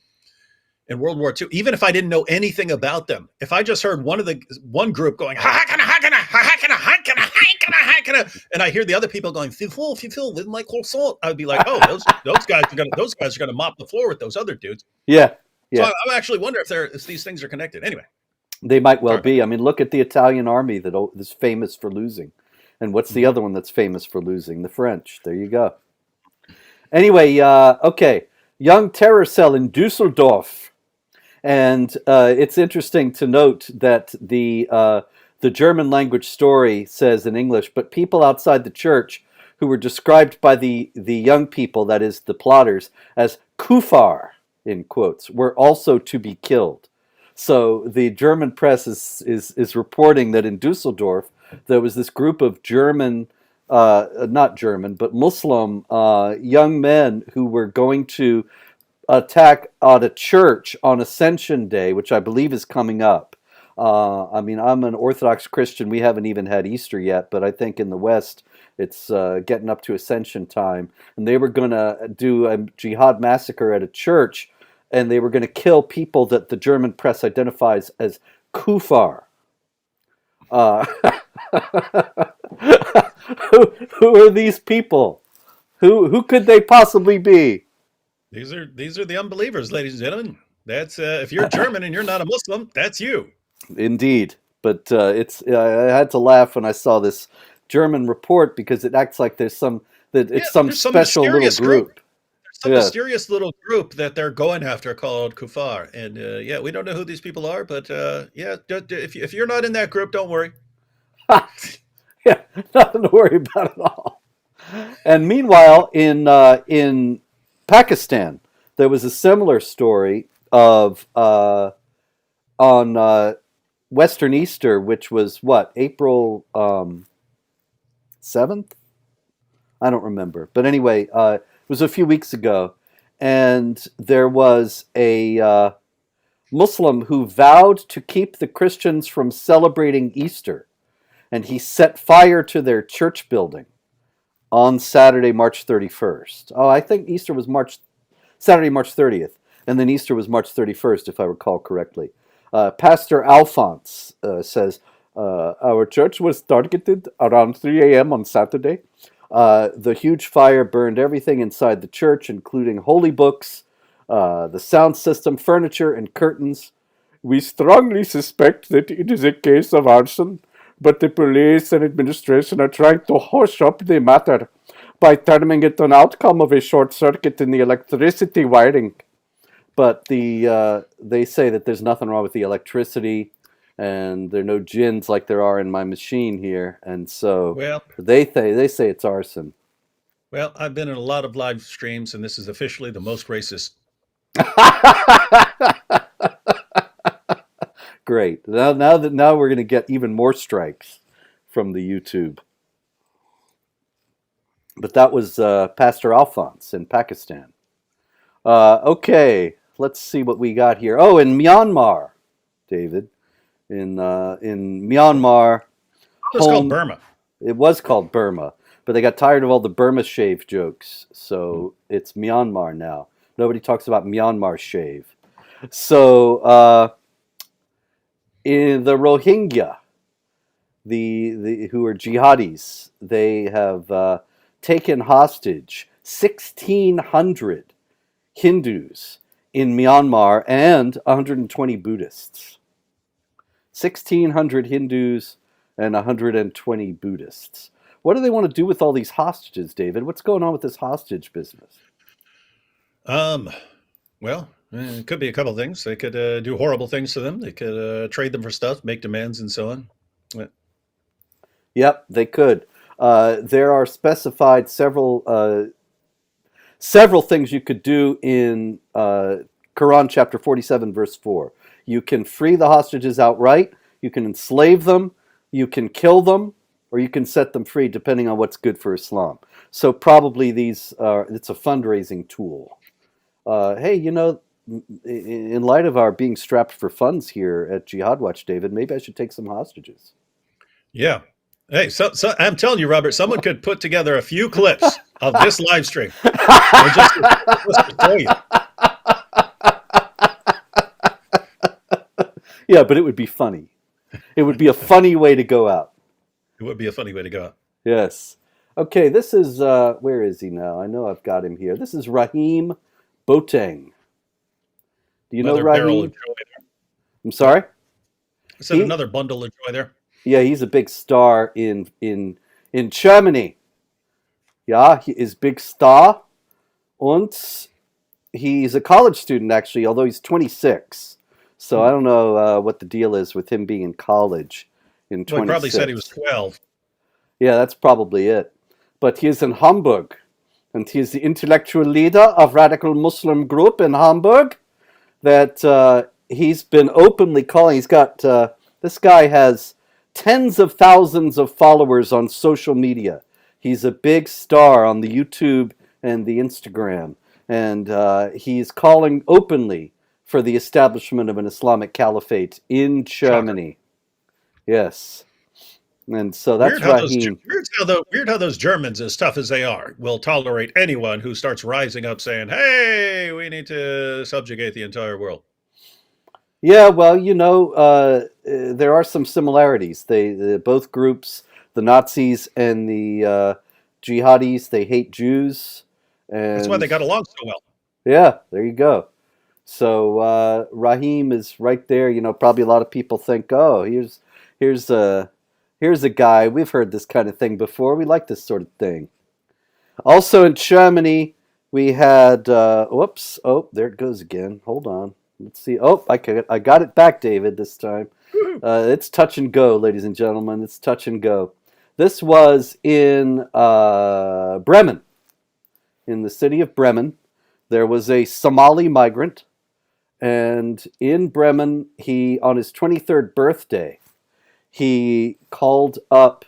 in World War II, even if I didn't know anything about them, if I just heard one group going and I hear the other people going feel with my croissant, I would be like, oh, those guys are gonna mop the floor with those other dudes. Yeah. So Yeah. I actually wonder if these things are connected. Anyway, They might well sorry about be. I mean, look at the Italian army that is famous for losing. And what's that. the other one that's famous for losing? The French. There you go. Anyway, okay. Young terror cell in Dusseldorf. And it's interesting to note that the German language story says in English, but people outside the church who were described by the young people, that is the plotters, as Kufar, in quotes, were also to be killed. So the German press is reporting that in Dusseldorf there was this group of German, not German, but Muslim young men who were going to attack at a church on Ascension Day, which I believe is coming up. I mean, I'm an Orthodox Christian. We haven't even had Easter yet, but I think in the West it's getting up to Ascension time. And they were going to do a jihad massacre at a church, and they were going to kill people that the German press identifies as kufar. Uh, who are these people? Who could they possibly be? These are the unbelievers, ladies and gentlemen. That's if you're German and you're not a Muslim, that's you. Indeed, but I had to laugh when I saw this German report because it acts like Yeah, it's some there's some special little mysterious group. group. There's some Yeah, mysterious little group that they're going after called Kufar, and yeah, we don't know who these people are, but yeah, if you're not in that group, don't worry. yeah, nothing to worry about at all. And meanwhile, in Pakistan, there was a similar story of on Western Easter, which was what April 7th. I don't remember, but anyway, it was a few weeks ago, and there was a Muslim who vowed to keep the Christians from celebrating Easter, and he set fire to their church building on Saturday, March 31st. Oh, I think Easter was Saturday, March 30th, and then Easter was March 31st, if I recall correctly. Pastor Alphonse says, our church was targeted around 3 a.m. on Saturday. The huge fire burned everything inside the church, including holy books, the sound system, furniture, and curtains. We strongly suspect that it is a case of arson, but the police and administration are trying to hush up the matter by terming it an outcome of a short circuit in the electricity wiring. But they say that there's nothing wrong with the electricity, and there are no gins like there are in my machine here, and so Well, they say it's arson. well, I've been in a lot of live streams, and this is officially the most racist. Great. Now we're going to get even more strikes from the YouTube. But that was Pastor Alphonse in Pakistan. Okay, let's see what we got here. Oh, in Myanmar, David, in Myanmar, It's called home. Burma. It was called Burma, but they got tired of all the Burma shave jokes, so it's Myanmar now. Nobody talks about Myanmar shave. So in the Rohingya, the who are jihadis, they have taken hostage 1,600 Hindus in Myanmar and 120 Buddhists. 1,600 Hindus and 120 Buddhists. What do they want to do with all these hostages, David? What's going on with this hostage business? Um, well, it could be a couple of things. They could do horrible things to them. They could trade them for stuff, make demands, and so on. Yep, they could. There are specified several things you could do in Quran chapter 47, verse 4. You can free the hostages outright, you can enslave them, you can kill them, or you can set them free, depending on what's good for Islam. So probably it's a fundraising tool. Hey, in light of our being strapped for funds here at Jihad Watch, David, maybe I should take some hostages. Yeah. Hey, so I'm telling you, Robert, someone could put together a few clips of this live stream and just to show you. Yeah, but it would be funny. It would be a funny way to go out. It would be a funny way to go out. Yes. Okay, this is, where is he now? I know I've got him here. This is Raheem Boateng. Do you know Another barrel of Raheem? joy there. I'm sorry? I said He, another bundle of joy there. yeah, he's a big star in Germany. Yeah, he is big star. Und he's a college student, actually, although he's 26. So I don't know what the deal is with him being in college in Well, he probably said he was 26. 12. Yeah, that's probably it. But he is in Hamburg, and he is the intellectual leader of radical Muslim group in Hamburg. That he's been openly calling. He's got this guy has tens of thousands of followers on social media. He's a big star on the YouTube and the Instagram, and he's calling openly for the establishment of an Islamic caliphate in Shocker. Germany. Yes, and so that's Raheem. Weird how those Germans, as tough as they are, will tolerate anyone who starts rising up saying, "Hey, we need to subjugate the entire world." Yeah, well, there are some similarities. Both groups, the Nazis and the jihadis, they hate Jews, That's why they and got along so well. yeah, there you go. So Raheem is right there. Probably a lot of people think, oh, here's a here's a guy. We've heard this kind of thing before. We like this sort of thing. Also in Germany, we had. Whoops! Oh, there it goes again. Hold on. Let's see. Oh, I got it back, David. This time. It's touch and go, ladies and gentlemen. It's touch and go. This was in Bremen, in the city of Bremen. There was a Somali migrant, and in Bremen, he on his 23rd birthday, he called up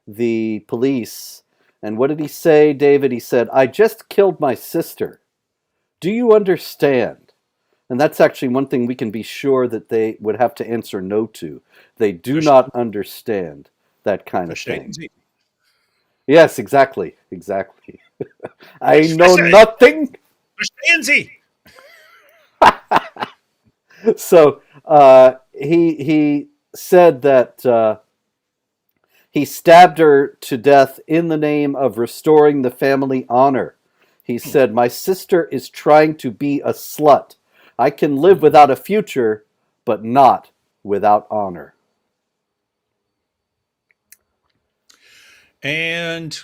the police. And what did he say, David? He said, "I just killed my sister. Do you understand?" And that's actually one thing we can be sure that they would have to answer no to. They do not understand that kind of Verstehen thing. Sie? Yes, exactly. Exactly. I know Schwester, nothing. verstehen Sie? So he said that he stabbed her to death in the name of restoring the family honor. He said, "My sister is trying to be a slut. I can live without a future, but not without honor." And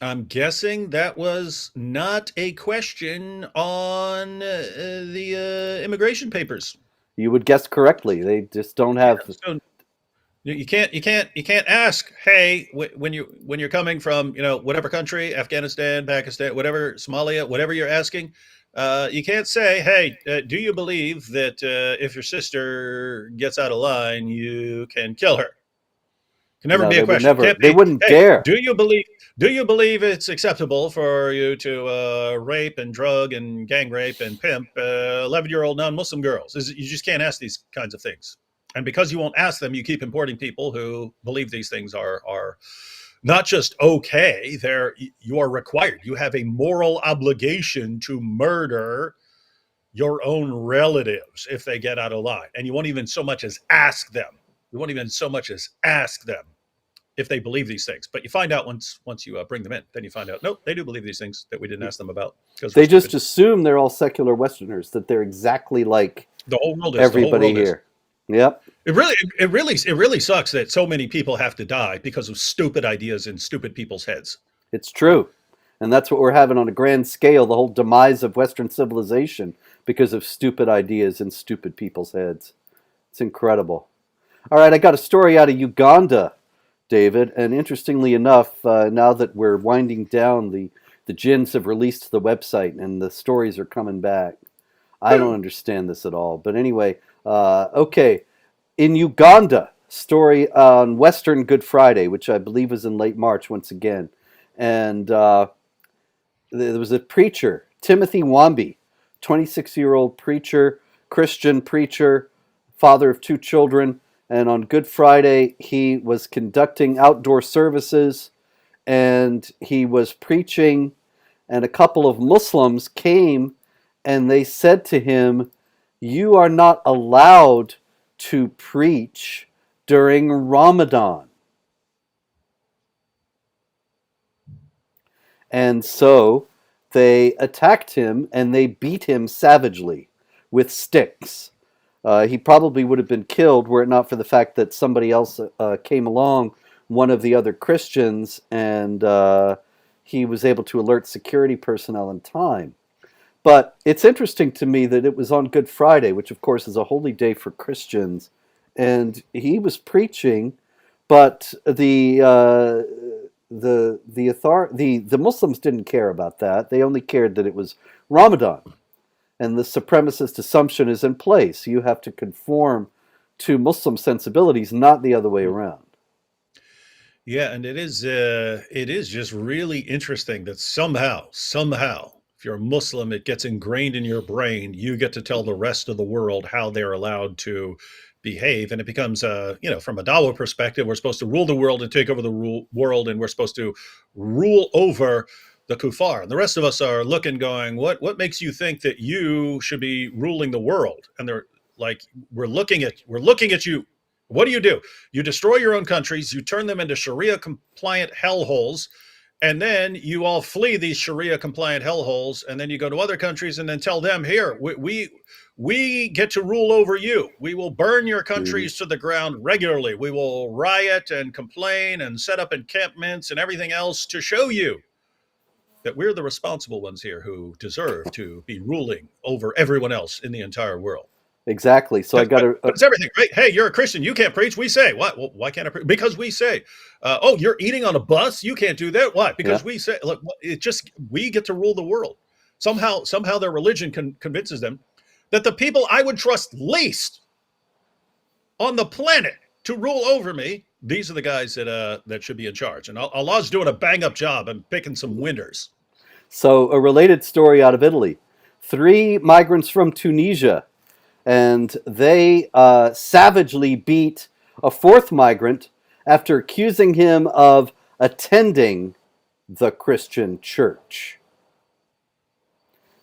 I'm guessing that was not a question on the immigration papers. You would guess correctly. They just don't have. So you can't ask, hey, when you're coming from whatever country, Afghanistan, Pakistan, whatever, Somalia, whatever you're asking, you can't say, hey, do you believe that if your sister gets out of line, you can kill her? Can never No, be they a would question. never. Can't They be, wouldn't hey, dare. do you believe it's acceptable for you to rape and drug and gang rape and pimp 11-year-old non-Muslim girls? You just can't ask these kinds of things. And because you won't ask them, you keep importing people who believe these things are not just okay, you are required. You have a moral obligation to murder your own relatives if they get out of line. And you won't even so much as ask them. You won't even so much as ask them if they believe these things. But you find out once you bring them in, then you find out, nope, they do believe these things that we didn't ask them about because we're They just stupid. assume they're all secular Westerners, that they're exactly like The whole world is. The whole everybody world is. here. Yep, It really sucks that so many people have to die because of stupid ideas in stupid people's heads. it's true. And that's what we're having on a grand scale, the whole demise of Western civilization because of stupid ideas in stupid people's heads. It's incredible. All right, I got a story out of Uganda, David. And interestingly enough, now that we're winding down, the gins have released the website and the stories are coming back. I don't understand this at all. But anyway, okay. In Uganda, story on Western Good Friday, which I believe was in late March once again. And there was a preacher, Timothy Wambi, 26-year-old preacher, Christian preacher, father of two children. And on Good Friday, he was conducting outdoor services and he was preaching. And a couple of Muslims came and they said to him, "You are not allowed to preach during Ramadan." And so they attacked him and they beat him savagely with sticks. He probably would have been killed were it not for the fact that somebody else came along, one of the other Christians, and he was able to alert security personnel in time. But it's interesting to me that it was on Good Friday, which of course is a holy day for Christians, and he was preaching, but the Muslims didn't care about that. They only cared that it was Ramadan, and the supremacist assumption is in place. You have to conform to Muslim sensibilities, not the other way around. Yeah, and it is just really interesting that somehow, if you're a Muslim, it gets ingrained in your brain. You get to tell the rest of the world how they're allowed to behave, and it becomes from a Dawa perspective, we're supposed to rule the world and take over the world, and we're supposed to rule over the kuffar. And the rest of us are looking, going, "What makes you think that you should be ruling the world?" And they're like, "We're looking at you. What do? You destroy your own countries, you turn them into Sharia compliant hellholes, and then you all flee these Sharia compliant hellholes, and then you go to other countries and then tell them, here, we get to rule over you. We will burn your countries to the ground regularly. We will riot and complain and set up encampments and everything else to show you that we're the responsible ones here who deserve to be ruling over everyone else in the entire world." Exactly. So I got But to. it's everything, right? Hey, you're a Christian. You can't preach. We say, what? Well, why can't I preach? Because we say, oh, you're eating on a bus. You can't do that. Why? Yeah. Because we say, look, we get to rule the world. Somehow their religion convinces them that the people I would trust least on the planet to rule over me, these are the guys that should be in charge. And Allah's doing a bang up job and picking some winners. So a related story out of Italy: three migrants from Tunisia, and they savagely beat a fourth migrant after accusing him of attending the Christian church.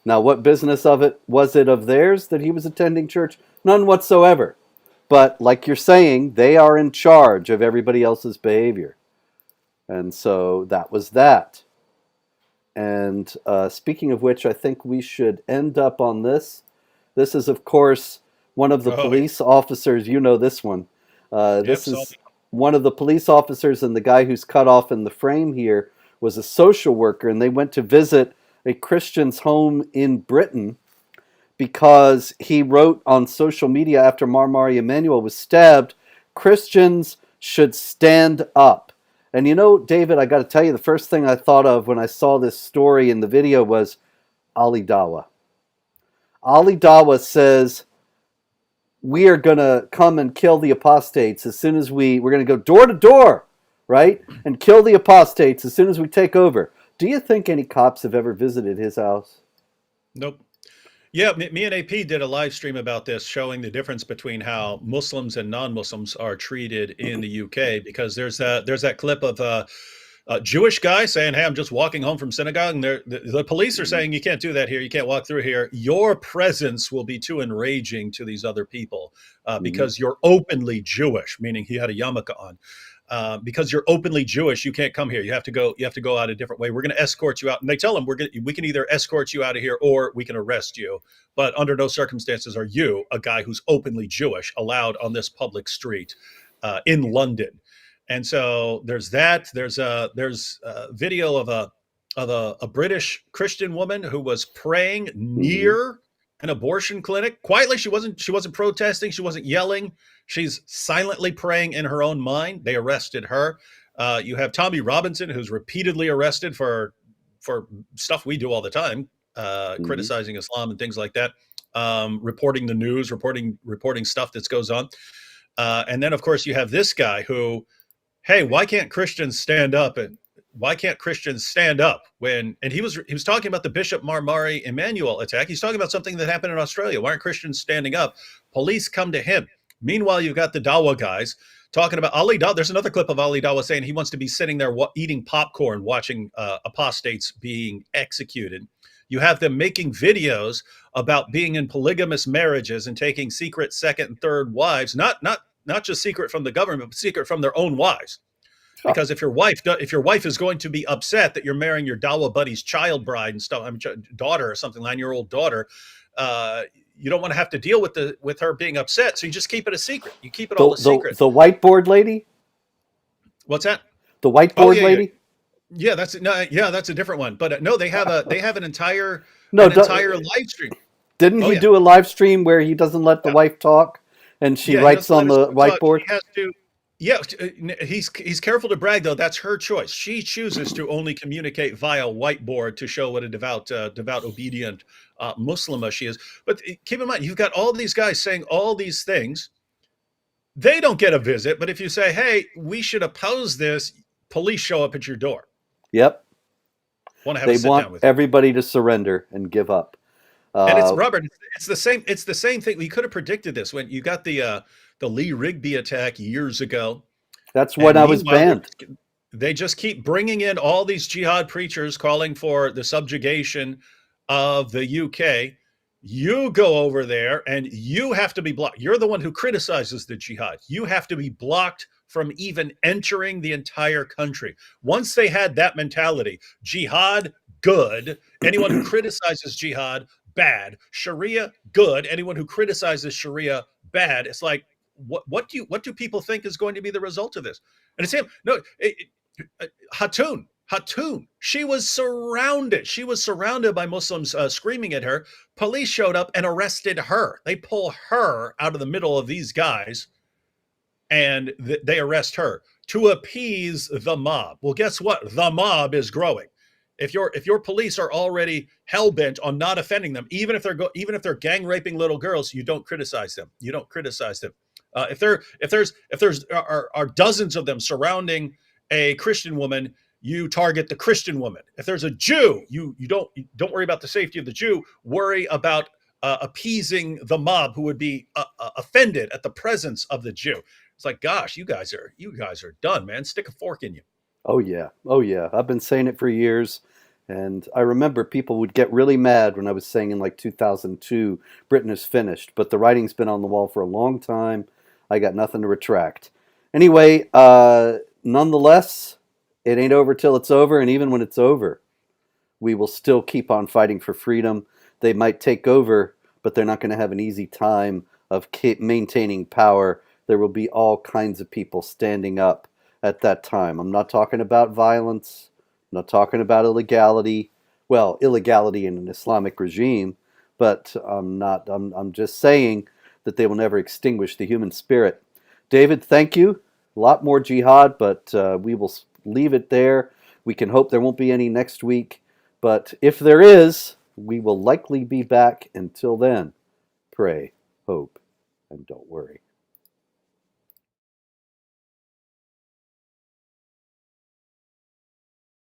Now, what business of it was it of theirs that he was attending church? None whatsoever. But like you're saying, they are in charge of everybody else's behavior. And so that was that. And speaking of which, I think we should end up on this. This is, of course, one of the police officers. You know this one. This is one of the police officers, and the guy who's cut off in the frame here was a social worker, and they went to visit a Christian's home in Britain because he wrote on social media after Marmari Emanuel was stabbed, "Christians should stand up." And you know, David, I got to tell you, the first thing I thought of when I saw this story in the video was Ali Dawa. Ali Dawa says, we are going to come and kill the apostates as soon as we're going to go door to door, right? And kill the apostates as soon as we take over. Do you think any cops have ever visited his house? Nope. Yeah, me and AP did a live stream about this, showing the difference between how Muslims and non-Muslims are treated in the UK. Because there's that clip of a Jewish guy saying, "Hey, I'm just walking home from synagogue," and the police are saying, "You can't do that here. You can't walk through here. Your presence will be too enraging to these other people because you're openly Jewish," meaning he had a yarmulke on. Because you're openly Jewish, you can't come here. You have to go out a different way. We're going to escort you out. And they tell them we can either escort you out of here or we can arrest you. But under no circumstances are you, a guy who's openly Jewish, allowed on this public street in London. And so there's that. There's a video of of a British Christian woman who was praying Hmm. near an abortion clinic quietly. She wasn't protesting. She wasn't yelling. She's silently praying in her own mind. They arrested her. You have Tommy Robinson, who's repeatedly arrested for stuff we do all the time, Hmm. criticizing Islam and things like that, reporting the news, reporting stuff that goes on. And then, of course, you have this guy who, hey, why can't Christians stand up when, and he was talking about the Bishop Marmari Emmanuel attack. He's talking about something that happened in Australia. Why aren't Christians standing up? Police come to him. Meanwhile, you've got the Dawa guys talking about Ali Dawa. There's another clip of Ali Dawa saying he wants to be sitting there eating popcorn, watching apostates being executed. You have them making videos about being in polygamous marriages and taking secret second and third wives, not just secret from the government, but secret from their own wives. Huh. Because if your wife is going to be upset that you're marrying your Dawa buddy's child bride and stuff, I mean, daughter or something, 9-year old daughter, you don't want to have to deal with her being upset, so you just keep it a secret. You keep it all The a the secret. the whiteboard lady, What's that? the Oh whiteboard yeah, yeah, lady. yeah. That's a different one. But no, they have an entire No, an entire live stream. didn't Oh he yeah, do a live stream where he doesn't let the yeah. wife talk, and she Yeah, he writes doesn't let on his the wife talk. She whiteboard? has to. Yeah, he's careful to brag though. That's her choice. She chooses to only communicate via whiteboard to show what a devout, obedient Muslima she is. But keep in mind, you've got all these guys saying all these things. They don't get a visit, but if you say, "Hey, we should oppose this," police show up at your door. Yep. Want to have a They sit want down with you. everybody to surrender and give up. And it's Uh, Robert. It's the same. It's the same thing. We could have predicted this when you got the Lee Rigby attack years ago. that's when And I was meanwhile, banned. they just keep bringing in all these jihad preachers calling for the subjugation of the UK. You go over there and you have to be blocked. You're the one who criticizes the jihad. You have to be blocked from even entering the entire country. Once they had that mentality, jihad, good. Anyone who criticizes jihad, bad. Sharia, good. Anyone who criticizes Sharia, bad. It's like, what do people think is going to be the result of this? And it's him. No, Hatun. She was surrounded. She was surrounded by Muslims screaming at her. Police showed up and arrested her. They pull her out of the middle of these guys and they arrest her to appease the mob. Well, guess what? The mob is growing. If your police are already hell bent on not offending them, even if they're gang raping little girls, you don't criticize them. You don't criticize them. If there's dozens of them surrounding a Christian woman, you target the Christian woman. If there's a Jew, you don't worry about the safety of the Jew. Worry about appeasing the mob who would be offended at the presence of the Jew. It's like, gosh, you guys are done, man. Stick a fork in you. Oh yeah, oh yeah. I've been saying it for years, and I remember people would get really mad when I was saying in like 2002, Britain is finished. But the writing's been on the wall for a long time. I got nothing to retract. Anyway, nonetheless, it ain't over till it's over, and even when it's over, we will still keep on fighting for freedom. They might take over, but they're not going to have an easy time of maintaining power. There will be all kinds of people standing up at that time. I'm not talking about violence. I'm not talking about illegality. Well, illegality in an Islamic regime, but I'm not. I'm just saying that they will never extinguish the human spirit. David, thank you. A lot more jihad, but we will leave it there. We can hope there won't be any next week. But if there is, we will likely be back. Until then, pray, hope, and don't worry.